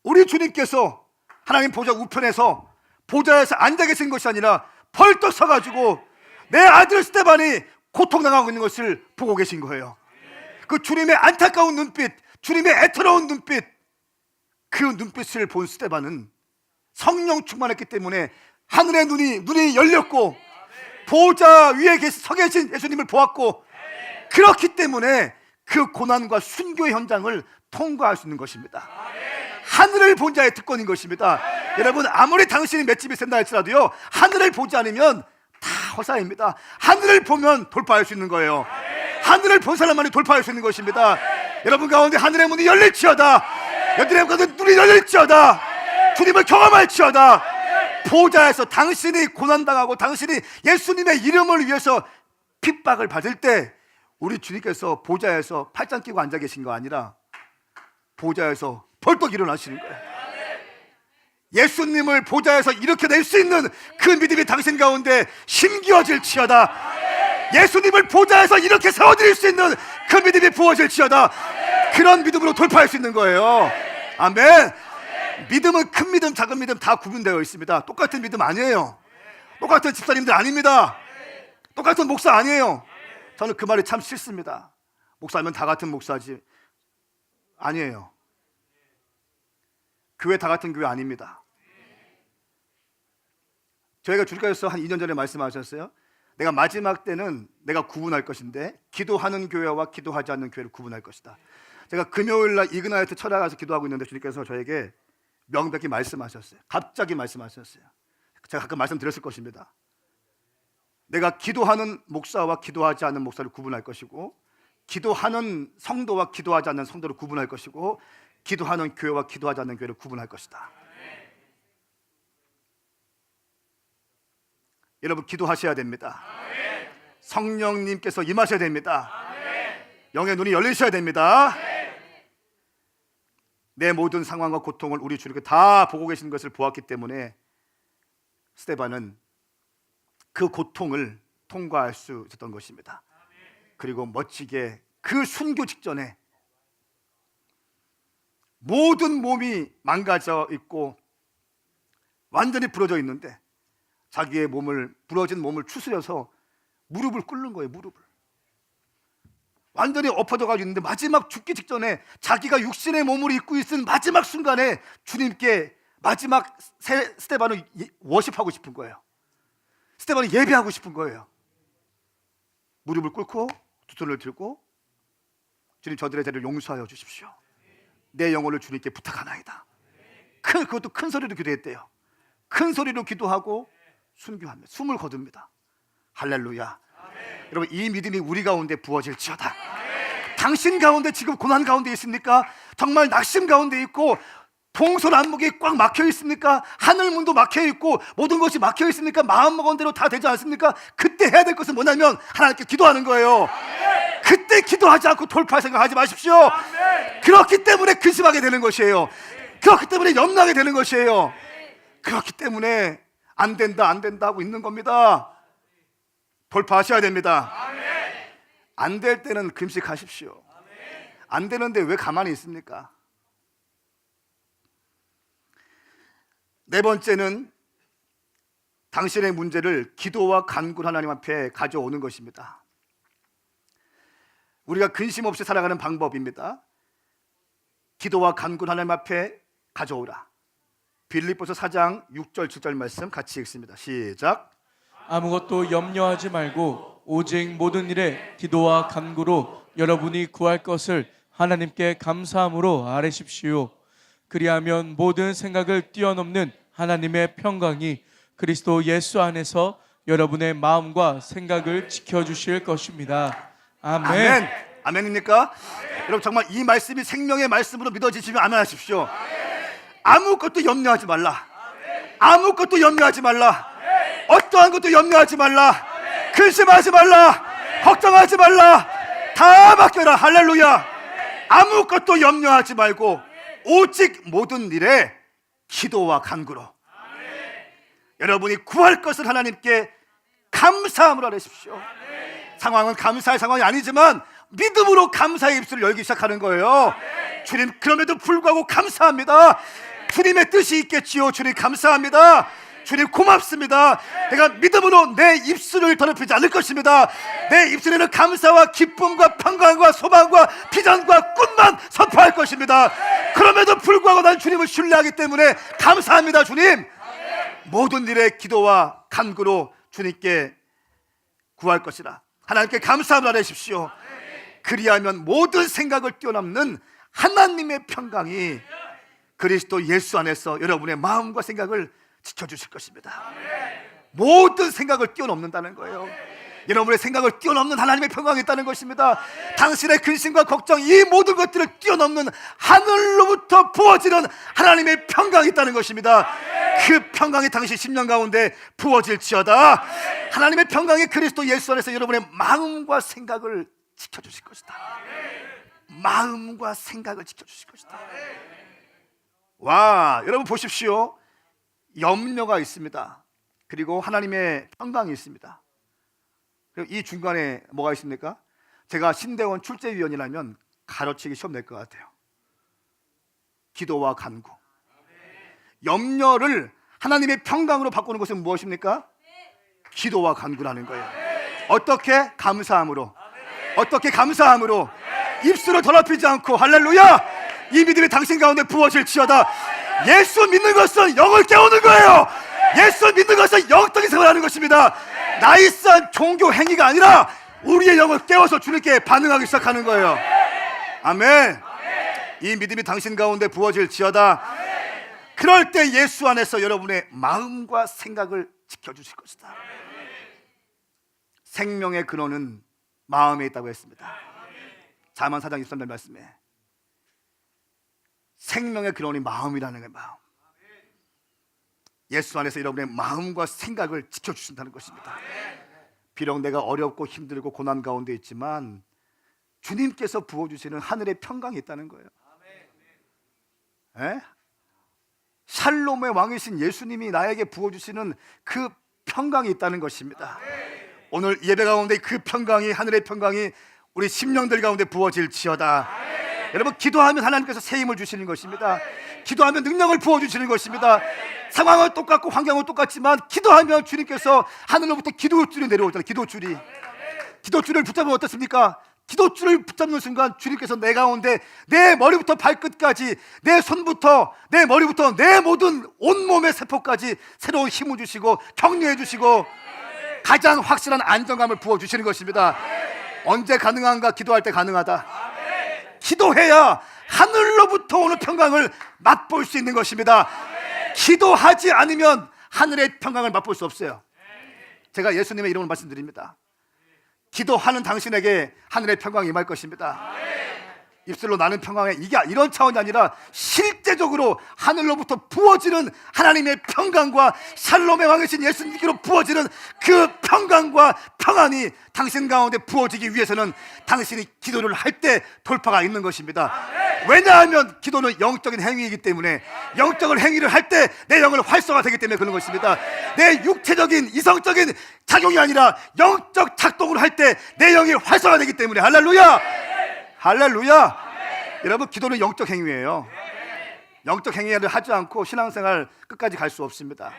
우리 주님께서 하나님 보좌 우편에서 보좌에서 앉아 계신 것이 아니라 벌떡 서가지고 내 아들 스데반이 고통당하고 있는 것을 보고 계신 거예요. 그 주님의 안타까운 눈빛, 주님의 애처로운 눈빛, 그 눈빛을 본 스데반은 성령 충만했기 때문에 하늘의 눈이 열렸고 보좌 위에 서 계신 예수님을 보았고 그렇기 때문에 그 고난과 순교의 현장을 통과할 수 있는 것입니다. 하늘을 본 자의 특권인 것입니다. 여러분 아무리 당신이 맷집이 센다 할지라도요 하늘을 보지 않으면 다 허사입니다. 하늘을 보면 돌파할 수 있는 거예요. 하늘을 본 사람만이 돌파할 수 있는 것입니다. 여러분 가운데 하늘의 문이 열릴지어다. 여러분 가운데 눈이 열릴지어다. 주님을 경험할지어다. 보좌에서 당신이 고난당하고 당신이 예수님의 이름을 위해서 핍박을 받을 때 우리 주님께서 보좌에서 팔짱 끼고 앉아 계신 거 아니라 보좌에서 벌떡 일어나시는 거예요. 예수님을 보좌에서 이렇게 낼 수 있는 그 믿음이 당신 가운데 힘겨워질지어다. 예수님을 보좌에서 이렇게 세워드릴 수 있는 그 믿음이 부어질지어다. 그런 믿음으로 돌파할 수 있는 거예요. 아멘. 믿음은 큰 믿음, 작은 믿음 다 구분되어 있습니다. 똑같은 믿음 아니에요. 똑같은 집사님들 아닙니다. 똑같은 목사 아니에요. 저는 그 말이 참 싫습니다. 목사면 다 같은 목사지. 아니에요. 교회 다 같은 교회 아닙니다. 저희가 주님께서 한 2년 전에 말씀하셨어요. 내가 마지막 때는 내가 구분할 것인데 기도하는 교회와 기도하지 않는 교회를 구분할 것이다. 제가 금요일날 이그나이트 철학에서 기도하고 있는데 주님께서 저에게 명백히 말씀하셨어요. 갑자기 말씀하셨어요. 제가 가끔 말씀드렸을 것입니다. 내가 기도하는 목사와 기도하지 않는 목사를 구분할 것이고 기도하는 성도와 기도하지 않는 성도를 구분할 것이고 기도하는 교회와 기도하지 않는 교회를 구분할 것이다. 여러분 기도하셔야 됩니다. 성령님께서 임하셔야 됩니다. 영의 눈이 열리셔야 됩니다. 내 모든 상황과 고통을 우리 주님께 다 보고 계신 것을 보았기 때문에 스데반은 그 고통을 통과할 수 있었던 것입니다. 그리고 멋지게 그 순교 직전에 모든 몸이 망가져 있고 완전히 부러져 있는데 자기의 부러진 몸을 추스려서 무릎을 꿇는 거예요. 무릎을 완전히 엎어져가지고 있는데 마지막 죽기 직전에 자기가 육신의 몸을 입고 있은 마지막 순간에 주님께 마지막 스데반을 워십하고 싶은 거예요. 스데반을 예배하고 싶은 거예요. 무릎을 꿇고 두 손을 들고 주님 저들의 죄를 용서하여 주십시오. 내 영혼을 주님께 부탁하나이다. 그것도 큰 소리로 기도했대요. 큰 소리로 기도하고 순교합니다. 숨을 거둡니다. 할렐루야. 여러분 이 믿음이 우리 가운데 부어질지어다. 당신 가운데 지금 고난 가운데 있습니까? 정말 낙심 가운데 있고 동서남북이 꽉 막혀 있습니까? 하늘문도 막혀 있고 모든 것이 막혀 있습니까? 마음먹은 대로 다 되지 않습니까? 그때 해야 될 것은 뭐냐면 하나님께 기도하는 거예요. 그때 기도하지 않고 돌파할 생각하지 마십시오. 그렇기 때문에 근심하게 되는 것이에요. 그렇기 때문에 염려하게 되는 것이에요. 그렇기 때문에 안 된다 하고 있는 겁니다. 돌파하셔야 됩니다. 안 될 때는 금식하십시오. 안 되는데 왜 가만히 있습니까? 네 번째는 당신의 문제를 기도와 간구를 하나님 앞에 가져오는 것입니다. 우리가 근심 없이 살아가는 방법입니다. 기도와 간구를 하나님 앞에 가져오라. 빌립보서 4장 6절 7절 말씀 같이 읽습니다. 시작. 아무것도 염려하지 말고 오직 모든 일에 기도와 간구로 여러분이 구할 것을 하나님께 감사함으로 아뢰십시오. 그리하면 모든 생각을 뛰어넘는 하나님의 평강이 그리스도 예수 안에서 여러분의 마음과 생각을 지켜주실 것입니다. 아멘. 아멘. 아멘입니까? 여러분 정말 이 말씀이 생명의 말씀으로 믿어지시면 아멘 하십시오. 아무것도 염려하지 말라. 아무것도 염려하지 말라. 어떠한 것도 염려하지 말라. 근심하지 말라. 걱정하지 말라. 다 맡겨라. 할렐루야. 아무것도 염려하지 말고 오직 모든 일에 기도와 간구로 여러분이 구할 것을 하나님께 감사함으로 하십시오. 상황은 감사할 상황이 아니지만 믿음으로 감사의 입술을 열기 시작하는 거예요. 주님, 그럼에도 불구하고 감사합니다. 주님의 뜻이 있겠지요. 주님 감사합니다. 주님 고맙습니다. 내가 믿음으로 내 입술을 더럽히지 않을 것입니다. 내 입술에는 감사와 기쁨과 평강과 소망과 비전과 꿈만 선포할 것입니다. 그럼에도 불구하고 난 주님을 신뢰하기 때문에 감사합니다. 주님, 모든 일에 기도와 간구로 주님께 구할 것이라. 하나님께 감사함을 하십시오. 그리하면 모든 생각을 뛰어넘는 하나님의 평강이 그리스도 예수 안에서 여러분의 마음과 생각을 지켜주실 것입니다. 모든 생각을 뛰어넘는다는 거예요. 여러분의 생각을 뛰어넘는 하나님의 평강이 있다는 것입니다. 당신의 근심과 걱정, 이 모든 것들을 뛰어넘는 하늘로부터 부어지는 하나님의 평강이 있다는 것입니다. 그 평강이 당신 심령 가운데 부어질지어다. 하나님의 평강이 그리스도 예수 안에서 여러분의 마음과 생각을 지켜주실 것이다. 마음과 생각을 지켜주실 것이다. 와, 여러분 보십시오. 염려가 있습니다. 그리고 하나님의 평강이 있습니다. 그리고 이 중간에 뭐가 있습니까? 제가 신대원 출제위원이라면 가르치기 시험 낼 것 같아요. 기도와 간구. 염려를 하나님의 평강으로 바꾸는 것은 무엇입니까? 기도와 간구라는 거예요. 어떻게? 감사함으로. 어떻게? 감사함으로. 입술을 더럽히지 않고. 할렐루야. 이 믿음이 당신 가운데 부어질지어다. 예수 믿는 것은 영을 깨우는 거예요. 예수 믿는 것은 영적인 생활을 하는 것입니다. 나이스한 종교 행위가 아니라 우리의 영을 깨워서 주님께 반응하기 시작하는 거예요. 아멘. 이 믿음이 당신 가운데 부어질지어다. 그럴 때 예수 안에서 여러분의 마음과 생각을 지켜주실 것이다. 생명의 근원은 마음에 있다고 했습니다. 잠언 4장 23절 말씀에 생명의 근원이 마음이라는 거예요. 마음. 예수 안에서 여러분의 마음과 생각을 지켜주신다는 것입니다. 비록 내가 어렵고 힘들고 고난 가운데 있지만 주님께서 부어주시는 하늘의 평강이 있다는 거예요. 에? 샬롬의 왕이신 예수님이 나에게 부어주시는 그 평강이 있다는 것입니다. 오늘 예배 가운데 그 평강이, 하늘의 평강이 우리 심령들 가운데 부어질지어다. 여러분, 기도하면 하나님께서 새 힘을 주시는 것입니다. 기도하면 능력을 부어주시는 것입니다. 상황은 똑같고 환경은 똑같지만 기도하면 주님께서 하늘로부터 기도줄이 내려오잖아요. 기도줄을 붙잡으면 어떻습니까? 기도줄을 붙잡는 순간 주님께서 내 가운데 내 머리부터 발끝까지, 내 손부터 내 머리부터 내 모든 온몸의 세포까지 새로운 힘을 주시고 격려해 주시고 가장 확실한 안정감을 부어주시는 것입니다. 언제 가능한가? 기도할 때 가능하다. 기도해야 하늘로부터 오는 평강을 맛볼 수 있는 것입니다. 기도하지 않으면 하늘의 평강을 맛볼 수 없어요. 제가 예수님의 이름으로 말씀드립니다. 기도하는 당신에게 하늘의 평강이 임할 것입니다. 입술로 나는 평강에, 이게 이런 차원이 아니라 실제적으로 하늘로부터 부어지는 하나님의 평강과 샬롬의 왕이신 예수님께로 부어지는 그 평강과 평안이 당신 가운데 부어지기 위해서는 당신이 기도를 할 때 돌파가 있는 것입니다. 왜냐하면 기도는 영적인 행위이기 때문에, 영적인 행위를 할 때 내 영을 활성화되기 때문에 그런 것입니다. 내 육체적인 이성적인 작용이 아니라 영적 작동을 할 때 내 영이 활성화되기 때문에. 할렐루야. 할렐루야. 여러분, 기도는 영적 행위예요. 영적 행위를 하지 않고 신앙생활 끝까지 갈 수 없습니다.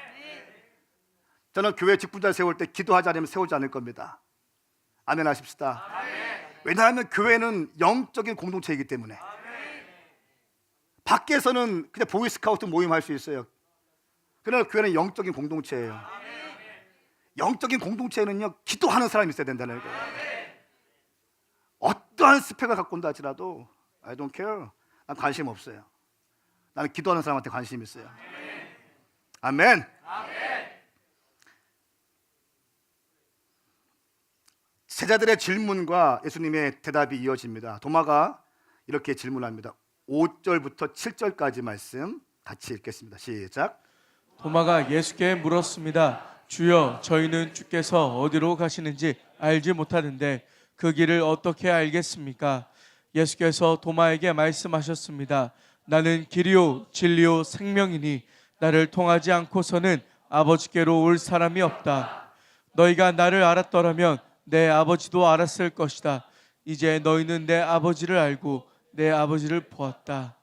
저는 교회 직분자 세울 때 기도하지 않으면 세우지 않을 겁니다. 아멘 하십시다. 왜냐하면 교회는 영적인 공동체이기 때문에. 밖에서는 그냥 보이스카우트 모임 할 수 있어요. 그러나 교회는 영적인 공동체예요. 영적인 공동체에는요, 기도하는 사람이 있어야 된다는 거예요. 어떠한 스펙을 갖고 온다 할지라도 I don't care. 난 관심 없어요. 나는 기도하는 사람한테 관심이 있어요. 아멘. 제자들의 질문과 예수님의 대답이 이어집니다. 도마가 이렇게 질문합니다. 5절부터 7절까지 말씀 같이 읽겠습니다. 시작. 도마가 예수께 물었습니다. 주여, 저희는 주께서 어디로 가시는지 알지 못하는데 그 길을 어떻게 알겠습니까? 예수께서 도마에게 말씀하셨습니다. 나는 길이요 진리요 생명이니 나를 통하지 않고서는 아버지께로 올 사람이 없다. 너희가 나를 알았더라면 내 아버지도 알았을 것이다. 이제 너희는 내 아버지를 알고 내 아버지를 보았다.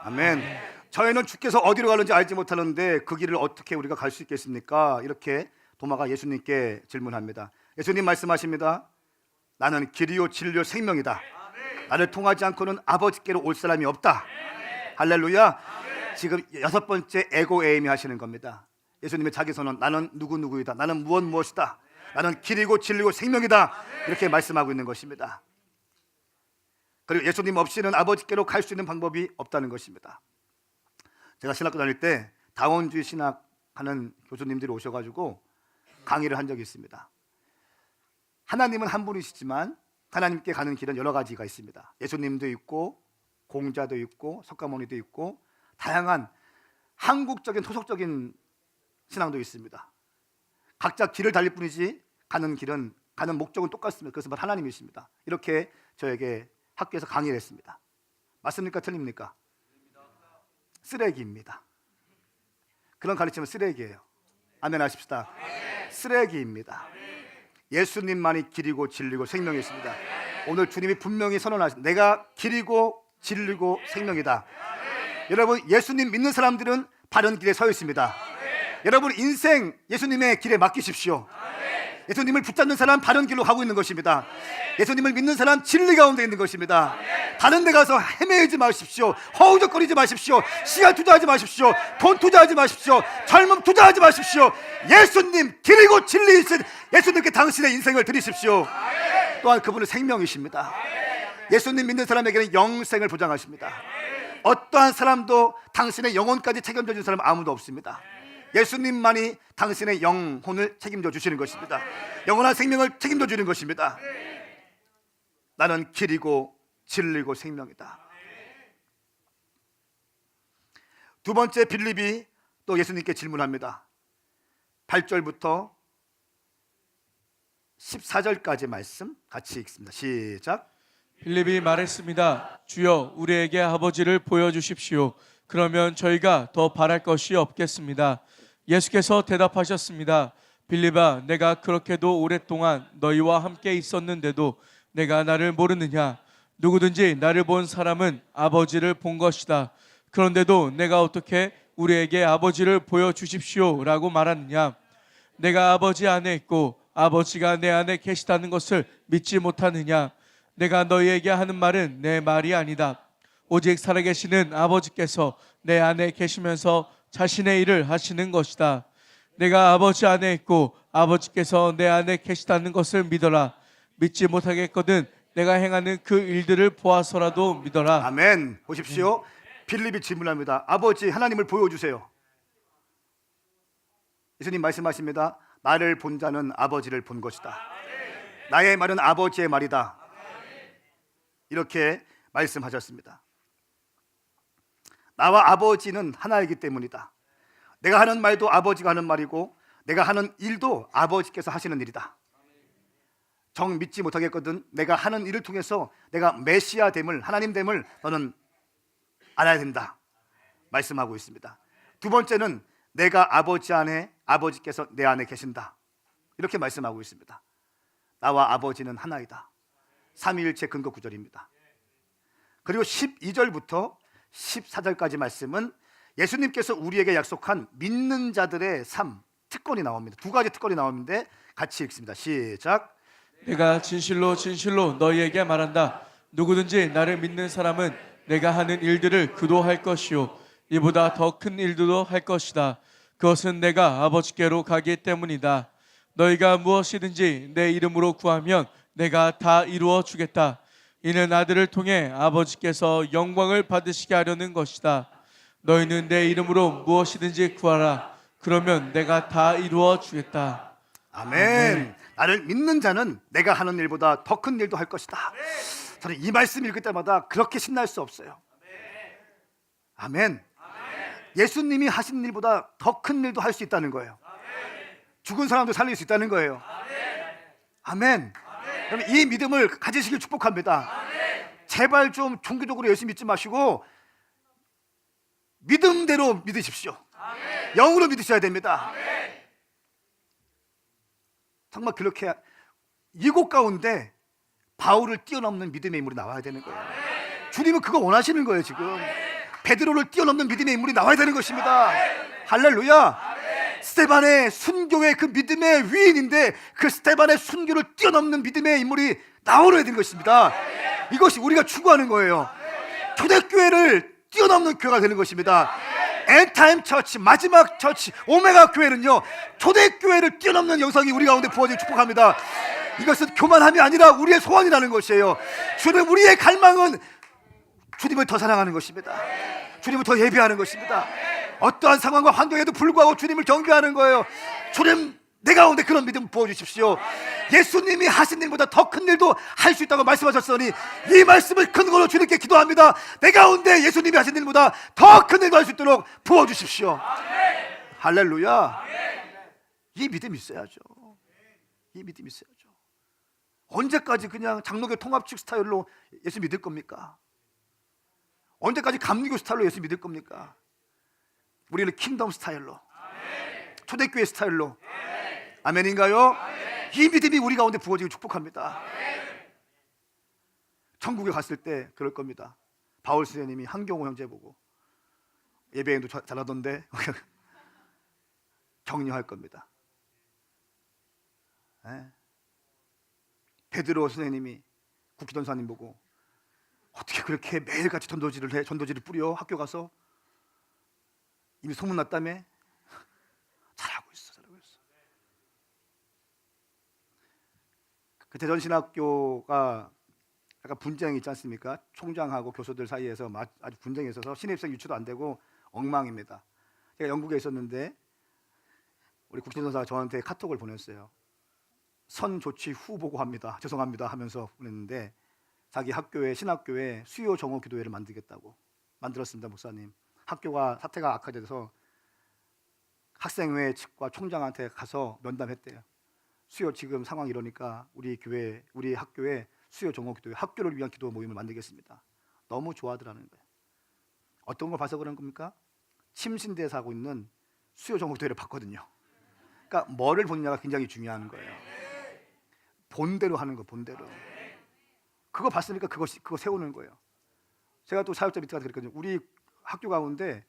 아멘. 저희는 주께서 어디로 가는지 알지 못하는데 그 길을 어떻게 우리가 갈 수 있겠습니까? 이렇게 도마가 예수님께 질문합니다. 예수님 말씀하십니다. 나는 길이요 진리요 생명이다. 나를 통하지 않고는 아버지께로 올 사람이 없다. 할렐루야. 지금 6번째 에고 에임이 하시는 겁니다. 예수님의 자기선언, 나는 누구누구이다. 나는 무엇이다. 나는 길이고 진리고 생명이다. 이렇게 말씀하고 있는 것입니다. 그리고 예수님 없이는 아버지께로 갈 수 있는 방법이 없다는 것입니다. 제가 신학교 다닐 때 다원주의 신학하는 교수님들이 오셔가지고 강의를 한 적이 있습니다. 하나님은 한 분이시지만 하나님께 가는 길은 여러 가지가 있습니다. 예수님도 있고 공자도 있고 석가모니도 있고 다양한 한국적인 토속적인 신앙도 있습니다. 각자 길을 달릴 뿐이지 가는 목적은 똑같습니다. 그것은 바로 하나님이십니다. 이렇게 저에게 학교에서 강의를 했습니다. 맞습니까? 틀립니까? 쓰레기입니다. 그런 가르침은 쓰레기예요. 아멘 하십시다. 쓰레기입니다. 예수님만이 길이고 진리고 생명이십니다. 오늘 주님이 분명히 선언하십니다. 내가 길이고 진리고 생명이다. 여러분, 예수님 믿는 사람들은 바른 길에 서 있습니다. 여러분, 인생 예수님의 길에 맡기십시오. 예수님을 붙잡는 사람 바른 길로 가고 있는 것입니다. 예수님을 믿는 사람 진리 가운데 있는 것입니다. 다른 데 가서 헤매지 마십시오. 허우적거리지 마십시오. 시간 투자하지 마십시오. 돈 투자하지 마십시오. 젊음 투자하지 마십시오. 예수님 길이고 진리이신 예수님께 당신의 인생을 드리십시오. 또한 그분은 생명이십니다. 예수님 믿는 사람에게는 영생을 보장하십니다. 어떠한 사람도 당신의 영혼까지 책임져 주는 사람 아무도 없습니다. 예수님만이 당신의 영혼을 책임져 주시는 것입니다. 영원한 생명을 책임져 주는 것입니다. 나는 길이고 진리고 생명이다. 두 번째, 빌립이 또 예수님께 질문합니다. 8절부터 14절까지 말씀 같이 읽습니다. 시작. 빌립이 말했습니다. 주여, 우리에게 아버지를 보여주십시오. 그러면 저희가 더 바랄 것이 없겠습니다. 예수께서 대답하셨습니다. 빌립아, 내가 그렇게도 오랫동안 너희와 함께 있었는데도 내가 나를 모르느냐? 누구든지 나를 본 사람은 아버지를 본 것이다. 그런데도 내가 어떻게 우리에게 아버지를 보여주십시오 라고 말하느냐? 내가 아버지 안에 있고 아버지가 내 안에 계시다는 것을 믿지 못하느냐? 내가 너희에게 하는 말은 내 말이 아니다. 오직 살아계시는 아버지께서 내 안에 계시면서 자신의 일을 하시는 것이다. 내가 아버지 안에 있고 아버지께서 내 안에 계시다는 것을 믿어라. 믿지 못하겠거든 내가 행하는 그 일들을 보아서라도 믿어라. 아멘. 보십시오. 빌립이 질문합니다. 아버지 하나님을 보여주세요. 예수님 말씀하십니다. 나를 본 자는 아버지를 본 것이다. 나의 말은 아버지의 말이다. 이렇게 말씀하셨습니다. 나와 아버지는 하나이기 때문이다. 내가 하는 말도 아버지가 하는 말이고 내가 하는 일도 아버지께서 하시는 일이다. 정 믿지 못하겠거든 내가 하는 일을 통해서 내가 메시아 됨을, 하나님 됨을 너는 알아야 된다 말씀하고 있습니다. 두 번째는 내가 아버지 안에, 아버지께서 내 안에 계신다 이렇게 말씀하고 있습니다. 나와 아버지는 하나이다. 삼위일체 근거 구절입니다. 그리고 12절부터 14절까지 말씀은 예수님께서 우리에게 약속한 믿는 자들의 삶, 특권이 나옵니다. 두 가지 특권이 나오는데 같이 읽습니다. 시작. 내가 진실로 진실로 너희에게 말한다. 누구든지 나를 믿는 사람은 내가 하는 일들을 그도 할 것이요 이보다 더 큰 일들도 할 것이다. 그것은 내가 아버지께로 가기 때문이다. 너희가 무엇이든지 내 이름으로 구하면 내가 다 이루어 주겠다. 이는 아들을 통해 아버지께서 영광을 받으시게 하려는 것이다. 너희는 내 이름으로 무엇이든지 구하라. 그러면 내가 다 이루어 주겠다. 아멘. 나를 믿는 자는 내가 하는 일보다 더 큰 일도 할 것이다. 저는 이 말씀 읽을 때마다 그렇게 신날 수 없어요. 아멘. 예수님이 하신 일보다 더 큰 일도 할 수 있다는 거예요. 죽은 사람도 살릴 수 있다는 거예요. 아멘. 그럼 이 믿음을 가지시길 축복합니다. 제발 좀 종교적으로 예수 믿지 마시고 믿음대로 믿으십시오. 영으로 믿으셔야 됩니다. 정말 그렇게 이곳 가운데 바울을 뛰어넘는 믿음의 인물이 나와야 되는 거예요. 주님은 그거 원하시는 거예요. 지금 베드로를 뛰어넘는 믿음의 인물이 나와야 되는 것입니다. 할렐루야. 스데반의 순교의 그 믿음의 위인인데 그 스데반의 순교를 뛰어넘는 믿음의 인물이 나오려야 되는 것입니다. 이것이 우리가 추구하는 거예요. 초대교회를 뛰어넘는 교회가 되는 것입니다. 엔타임 처치, 마지막 처치, 오메가 교회는요, 초대교회를 뛰어넘는 영상이 우리 가운데 부어지기 축복합니다. 이것은 교만함이 아니라 우리의 소원이라는 것이에요. 주님, 우리의 갈망은 주님을 더 사랑하는 것입니다. 주님을 더 예배하는 것입니다. 어떠한 상황과 환경에도 불구하고 주님을 경배하는 거예요. 주님, 내 가운데 그런 믿음 부어주십시오. 예수님이 하신 일보다 더 큰 일도 할 수 있다고 말씀하셨으니 이 말씀을 근거로 주님께 기도합니다. 내 가운데 예수님이 하신 일보다 더 큰 일도 할 수 있도록 부어주십시오. 할렐루야. 이 믿음 있어야죠. 이 믿음 있어야죠. 언제까지 그냥 장로교 통합측 스타일로 예수 믿을 겁니까? 언제까지 감리교 스타일로 예수 믿을 겁니까? 우리는 킹덤 스타일로, 초대교회 스타일로. 아멘인가요? 이 믿음이 우리 가운데 부어지고 축복합니다. 천국에 갔을 때 그럴 겁니다. 바울 선생님이 한경호 형제 보고 예배행도 잘하던데 격려할 겁니다. 베드로 선생님이 국기전사님 보고 어떻게 그렇게 매일같이 전도지를 해? 전도지를 뿌려? 학교 가서 이미 소문났다며? 잘하고 있어. 그 대전신학교가 약간 분쟁이 있지 않습니까? 총장하고 교수들 사이에서 아주 분쟁이 있어서 신입생 유치도 안 되고 엉망입니다. 제가 영국에 있었는데 우리 국진전사가 저한테 카톡을 보냈어요. 선 조치 후 보고합니다. 죄송합니다 하면서 보냈는데 자기 학교에, 신학교에 수요 정오 기도회를 만들겠다고 만들었습니다. 목사님, 학교가 사태가 악화돼서 학생회 측과 총장한테 가서 면담했대요. 수요 지금 상황 이러니까 우리 교회, 우리 학교에 수요 정오 기도회, 학교를 위한 기도 모임을 만들겠습니다. 너무 좋아하더라는 거예요. 어떤 걸 봐서 그런 겁니까? 침신대에서 하고 있는 수요 정오 기도회를 봤거든요. 그러니까 뭐를 보느냐가 굉장히 중요한 거예요. 본대로 하는 거, 본대로. 그거 봤으니까 그거 세우는 거예요. 제가 또 사역자 밑에 가서 그랬거든요. 우리 학교 가운데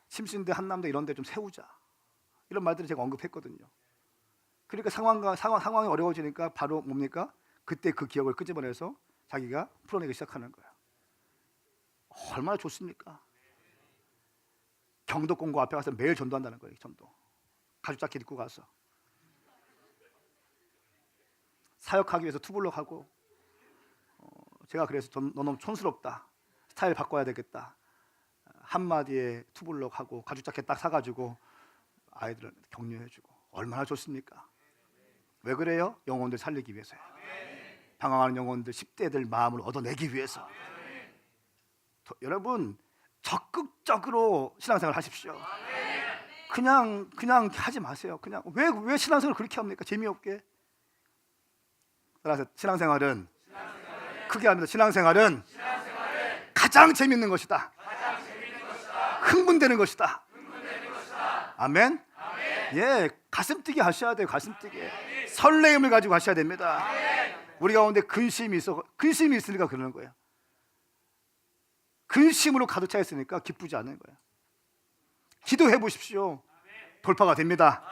침신대, 한남대 이런 데 좀 세우자, 이런 말들을 제가 언급했거든요. 그러니까 상황이 어려워지니까 바로 뭡니까? 그때 그 기억을 끄집어내서 자기가 풀어내기 시작하는 거예요. 얼마나 좋습니까? 경도공고 앞에 가서 매일 전도한다는 거예요. 전도 가죽 자켓 입고 가서 사역하기 위해서 투블럭하고, 제가 그래서 너 너무 촌스럽다, 스타일 바꿔야 되겠다, 한마디에 투블럭하고 가죽 자켓 딱 사가지고 아이들을 격려해주고. 얼마나 좋습니까? 왜 그래요? 영혼들 살리기 위해서요. 방황하는 영혼들, 10대들 마음을 얻어내기 위해서. 여러분, 적극적으로 신앙생활 하십시오. 그냥 하지 마세요. 그냥 왜 신앙생활을 그렇게 합니까? 재미없게. 따라서 신앙생활은 크게 합니다. 신앙생활은 가장 재밌는 것이다. 흥분되는 것이다. 아멘. 예, 가슴 뛰게 하셔야 돼요. 가슴 뛰게. 설레임을 가지고 하셔야 됩니다. 우리 가운데 근심이 있으니까 그러는 거예요. 근심으로 가득 차 있으니까 기쁘지 않은 거예요. 기도해 보십시오. 돌파가 됩니다.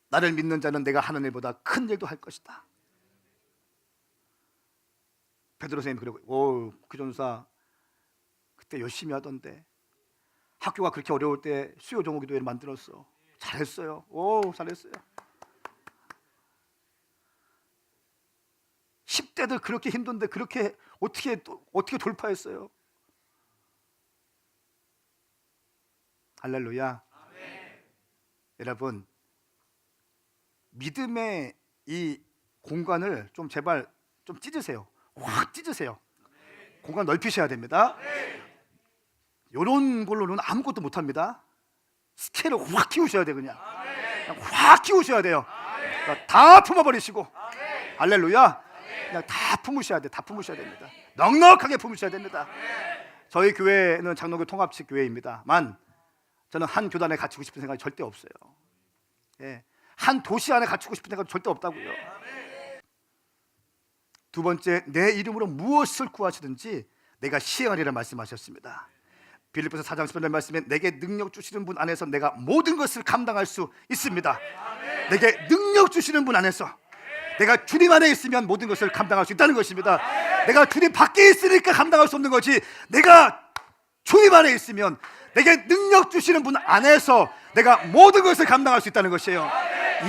나를 믿는 자는 내가 하는 일보다 큰 일도 할 것이다. 베드로 선생님이 그러고, 그 전사 그때 열심히 하던데 학교가 그렇게 어려울 때 수요 종호 기도회를 만들었어. 잘했어요. 오, 잘했어요. 10대들 그렇게 힘든데 그렇게 어떻게 돌파했어요? 할렐루야. 여러분, 믿음의 이 공간을 좀 제발 좀 찢으세요. 확 찢으세요. 공간 넓히셔야 됩니다. 이런 걸로는 아무것도 못합니다. 스케일을 확 키우셔야 돼요. 그냥 확 키우셔야 돼요. 다 품어버리시고, 할렐루야. 그냥 다 품으셔야 돼. 다 품으셔야 됩니다. 넉넉하게 품으셔야 됩니다. 저희 교회는 장로교 통합식 교회입니다만 저는 한 교단에 갇히고 싶은 생각이 절대 없어요. 예. 한 도시 안에 갇히고 싶은 생각이 절대 없다고요. 두 번째, 내 이름으로 무엇을 구하시든지 내가 시행하리라 말씀하셨습니다. 빌립보서 4장 10절 말씀에 내게 능력 주시는 분 안에서 내가 모든 것을 감당할 수 있습니다. 내게 능력 주시는 분 안에서, 내가 주님 안에 있으면 모든 것을 감당할 수 있다는 것입니다. 내가 주님 밖에 있으니까 감당할 수 없는 거지, 내가 주님 안에 있으면 내게 능력 주시는 분 안에서 내가 모든 것을 감당할 수 있다는 것이에요.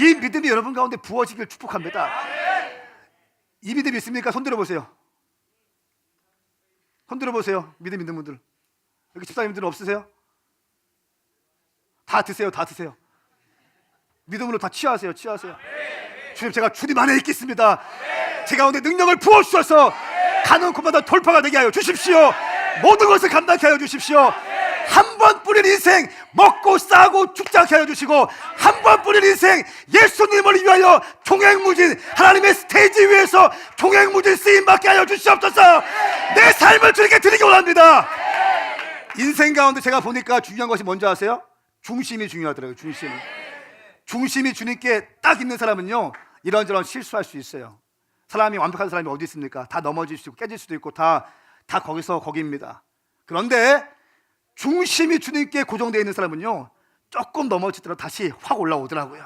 이 믿음이 여러분 가운데 부어지길 축복합니다. 이 믿음 있습니까? 손 들어보세요. 손 들어보세요. 믿음 있는 분들. 여기 집사님들은 없으세요? 다 드세요. 다 드세요. 믿음으로 다 취하세요. 취하세요. 주님, 제가 주님 안에 있겠습니다. 제 가운데 능력을 부어주셔서 가는 곳마다 돌파가 되게 하여 주십시오. 모든 것을 감당케 하여 주십시오. 한 번 뿌린 인생 먹고 싸고 죽지 않게 하여 주시고, 한 번 뿌린 인생 예수님을 위하여 종횡무진 하나님의 스테이지 위에서 종횡무진 쓰임받게 하여 주시옵소서. 내 삶을 주님께 드리기 원합니다. 인생 가운데 제가 보니까 중요한 것이 뭔지 아세요? 중심이 중요하더라고요. 중심이 주님께 딱 있는 사람은요, 이런저런 실수할 수 있어요. 사람이 완벽한 사람이 어디 있습니까? 다 넘어질 수도 있고 깨질 수도 있고 다 거기서 거기입니다. 그런데 중심이 주님께 고정되어 있는 사람은요, 조금 넘어지더라도 다시 확 올라오더라고요.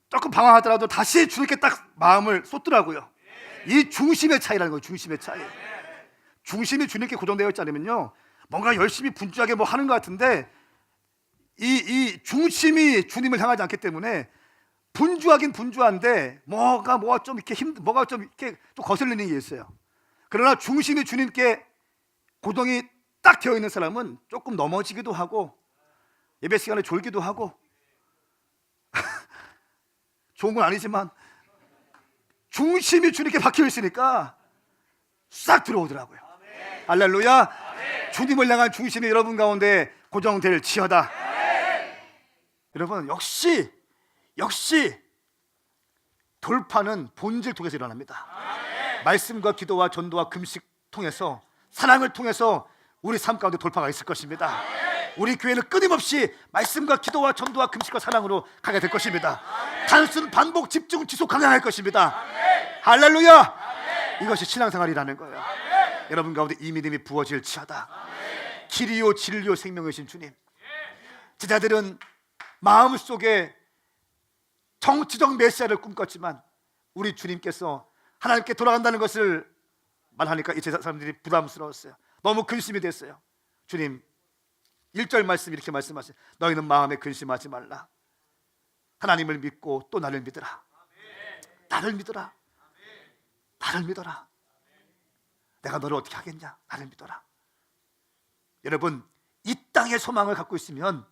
조금 방황하더라도 다시 주님께 딱 마음을 쏟더라고요. 이 중심의 차이라는 거예요. 중심의 차이. 중심이 주님께 고정되어 있지 않으면요, 뭔가 열심히 분주하게 뭐 하는 것 같은데 이 중심이 주님을 향하지 않기 때문에 분주하긴 분주한데 뭐가 좀 이렇게 뭐가 좀 이렇게 또 거슬리는 게 있어요. 그러나 중심이 주님께 고정이 딱 되어 있는 사람은 조금 넘어지기도 하고 예배 시간에 졸기도 하고 좋은 건 아니지만 중심이 주님께 박혀 있으니까 싹 들어오더라고요. 할렐루야. 주님을 향한 중심이 여러분 가운데 고정될 지어다. 여러분, 역시 돌파는 본질 통해서 일어납니다. 말씀과 기도와 전도와 금식 통해서, 사랑을 통해서 우리 삶 가운데 돌파가 있을 것입니다. 우리 교회는 끊임없이 말씀과 기도와 전도와 금식과 사랑으로 가게 될 것입니다. 단순 반복 집중 지속 강행할 것입니다. 할렐루야. 이것이 신앙생활이라는 거예요. 여러분 가운데 이 믿음이 부어질 지어다. 길이요 진리요 생명이신 주님, 제자들은 마음속에 정치적 메시아를 꿈꿨지만 우리 주님께서 하나님께 돌아간다는 것을 말하니까 이 제자 사람들이 부담스러웠어요. 너무 근심이 됐어요. 주님 1절 말씀 이렇게 말씀하세요. 너희는 마음에 근심하지 말라. 하나님을 믿고 또 나를 믿으라. 나를 믿어라. 나를 믿어라. 내가 너를 어떻게 하겠냐? 나를 믿어라. 여러분, 이 땅의 소망을 갖고 있으면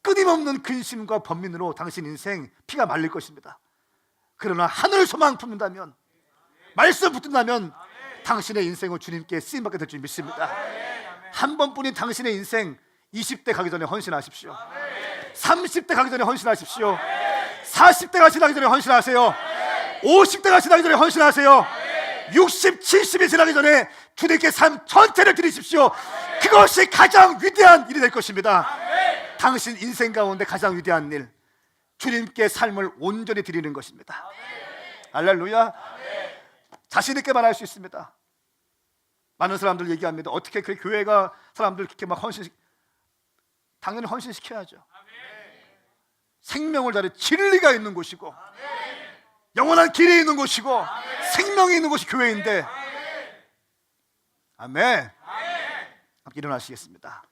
끊임없는 근심과 번민으로 당신 인생 피가 말릴 것입니다. 그러나 하늘 소망 품는다면, 말씀 붙든다면 당신의 인생은 주님께 쓰임받게 될 줄 믿습니다. 한 번뿐인 당신의 인생 20대 가기 전에 헌신하십시오. 30대 가기 전에 헌신하십시오. 40대가 지나기 전에 헌신하세요. 50대가 지나기 전에 헌신하세요. 60, 70이 지나기 전에 주님께 삶 전체를 드리십시오. 그것이 가장 위대한 일이 될 것입니다. 당신 인생 가운데 가장 위대한 일, 주님께 삶을 온전히 드리는 것입니다. 할렐루야. 자신 있게 말할 수 있습니다. 많은 사람들 얘기합니다. 어떻게 그 교회가 사람들 그렇게 막 당연히 헌신시켜야죠. 생명을 다해 진리가 있는 곳이고 영원한 길이 있는 곳이고 생명이 있는 곳이 교회인데, 아멘. 함께 일어나시겠습니다.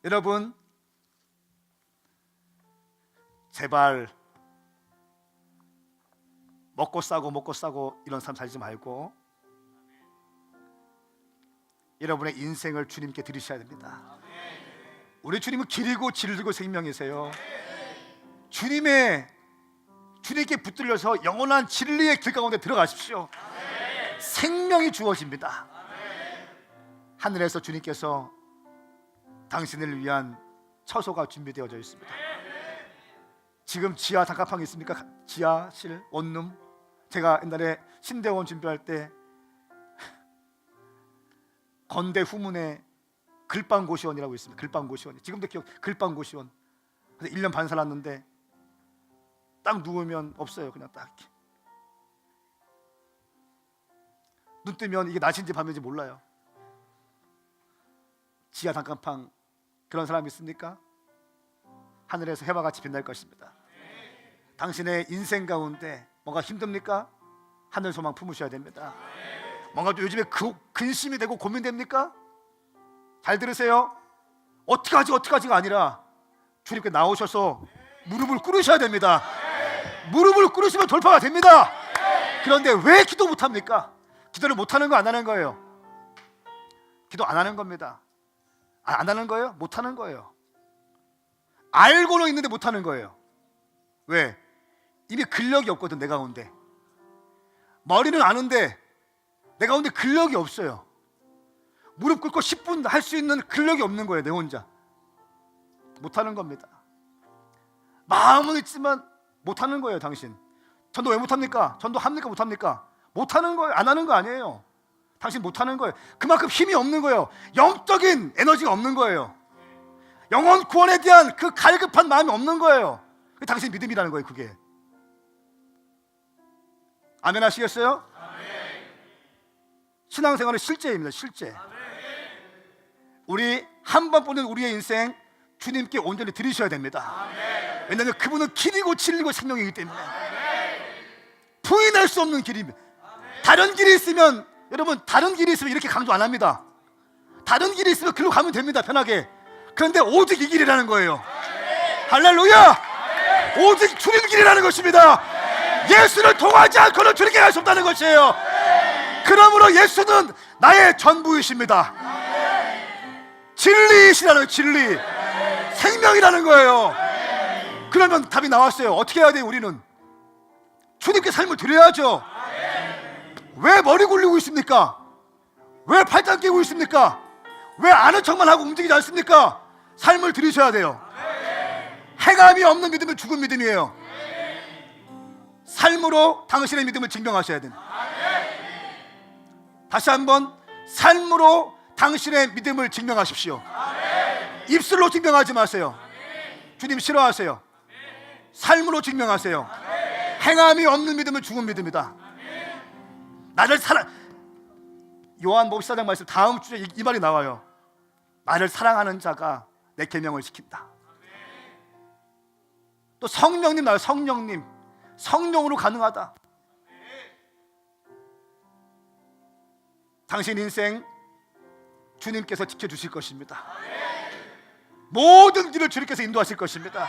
여러분, 제발 먹고 싸고 이런 삶 살지 말고 여러분의 인생을 주님께 드리셔야 됩니다. 우리 주님은 길이고 진리고 생명이세요. 주님께 붙들려서 영원한 진리의 길 가운데 들어가십시오. 생명이 주어집니다. 하늘에서 주님께서 당신을 위한 처소가 준비되어져 있습니다. 지금 지하 단칸방이 있습니까? 지하실, 원룸. 제가 옛날에 신대원 준비할 때 건대 후문에 글방고시원이라고 있습니다. 글방고시원. 지금도 기억. 글방고시원. 그래서 1년 반 살았는데 딱 누우면 없어요. 그냥 딱 이렇게. 눈 뜨면 이게 낮인지 밤인지 몰라요. 지하 단칸방 그런 사람 있습니까? 하늘에서 해와 같이 빛날 것입니다. 당신의 인생 가운데 뭔가 힘듭니까? 하늘 소망 품으셔야 됩니다. 뭔가 또 요즘에 근심이 되고 고민됩니까? 잘 들으세요. 어떡하지가 아니라 주님께 나오셔서 무릎을 꿇으셔야 됩니다. 무릎을 꿇으시면 돌파가 됩니다. 그런데 왜 기도 못합니까? 기도를 못하는 거 안 하는 거예요. 기도 안 하는 겁니다. 안 하는 거예요? 못하는 거예요. 알고는 있는데 못하는 거예요. 왜? 이미 근력이 없거든. 내 가운데 머리는 아는데 내 가운데 근력이 없어요. 무릎 꿇고 10분 할 수 있는 근력이 없는 거예요. 내 혼자 못하는 겁니다. 마음은 있지만 못하는 거예요. 당신 전도 왜 못합니까? 전도 합니까? 못합니까? 못하는 거예요. 안 하는 거 아니에요. 당신 못하는 거예요. 그만큼 힘이 없는 거예요. 영적인 에너지가 없는 거예요. 영혼 구원에 대한 그 갈급한 마음이 없는 거예요. 그게 당신 믿음이라는 거예요. 그게. 아멘 하시겠어요? 아멘. 신앙생활은 실제입니다. 실제. 아멘. 우리 한 번뿐인 우리의 인생 주님께 온전히 드리셔야 됩니다. 아멘. 왜냐하면 그분은 길이고 진리고 생명이기 때문에. 아멘. 부인할 수 없는 길입니다. 아멘. 다른 길이 있으면 여러분, 다른 길이 있으면 이렇게 강조 안 합니다. 다른 길이 있으면 글로 가면 됩니다. 편하게. 그런데 오직 이 길이라는 거예요. 아멘. 할렐루야. 아멘. 오직 주님 길이라는 것입니다. 아멘. 예수를 통하지 않고는 주님께 갈 수 없다는 것이에요. 아멘. 그러므로 예수는 나의 전부이십니다. 아멘. 진리이시라는 진리. 아멘. 생명이라는 거예요. 아멘. 그러면 답이 나왔어요. 어떻게 해야 돼요? 우리는 주님께 삶을 드려야죠. 왜 머리 굴리고 있습니까? 왜 팔짱 끼고 있습니까? 왜 아는 척만 하고 움직이지 않습니까? 삶을 드리셔야 돼요. 행함이 없는 믿음은 죽은 믿음이에요. 삶으로 당신의 믿음을 증명하셔야 됩니다. 다시 한번 삶으로 당신의 믿음을 증명하십시오. 입술로 증명하지 마세요. 주님 싫어하세요. 삶으로 증명하세요. 행함이 없는 믿음은 죽은 믿음이다. 나를 요한복음 14장 말씀 다음 주에 이 말이 나와요. 나를 사랑하는 자가 내 계명을 지킨다. 또 성령님 나와요. 성령으로 가능하다. 당신 인생 주님께서 지켜주실 것입니다. 모든 길을 주님께서 인도하실 것입니다.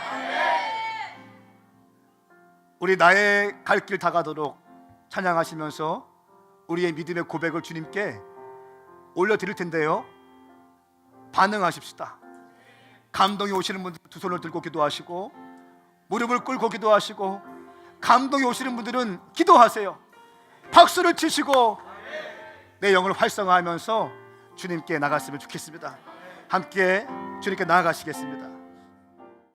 우리 나의 갈 길 다가도록 찬양하시면서 우리의 믿음의 고백을 주님께 올려드릴 텐데요, 반응하십시다. 감동이 오시는 분들 두 손을 들고 기도하시고, 무릎을 꿇고 기도하시고, 감동이 오시는 분들은 기도하세요. 박수를 치시고 내 영을 활성화하면서 주님께 나갔으면 좋겠습니다. 함께 주님께 나아가시겠습니다.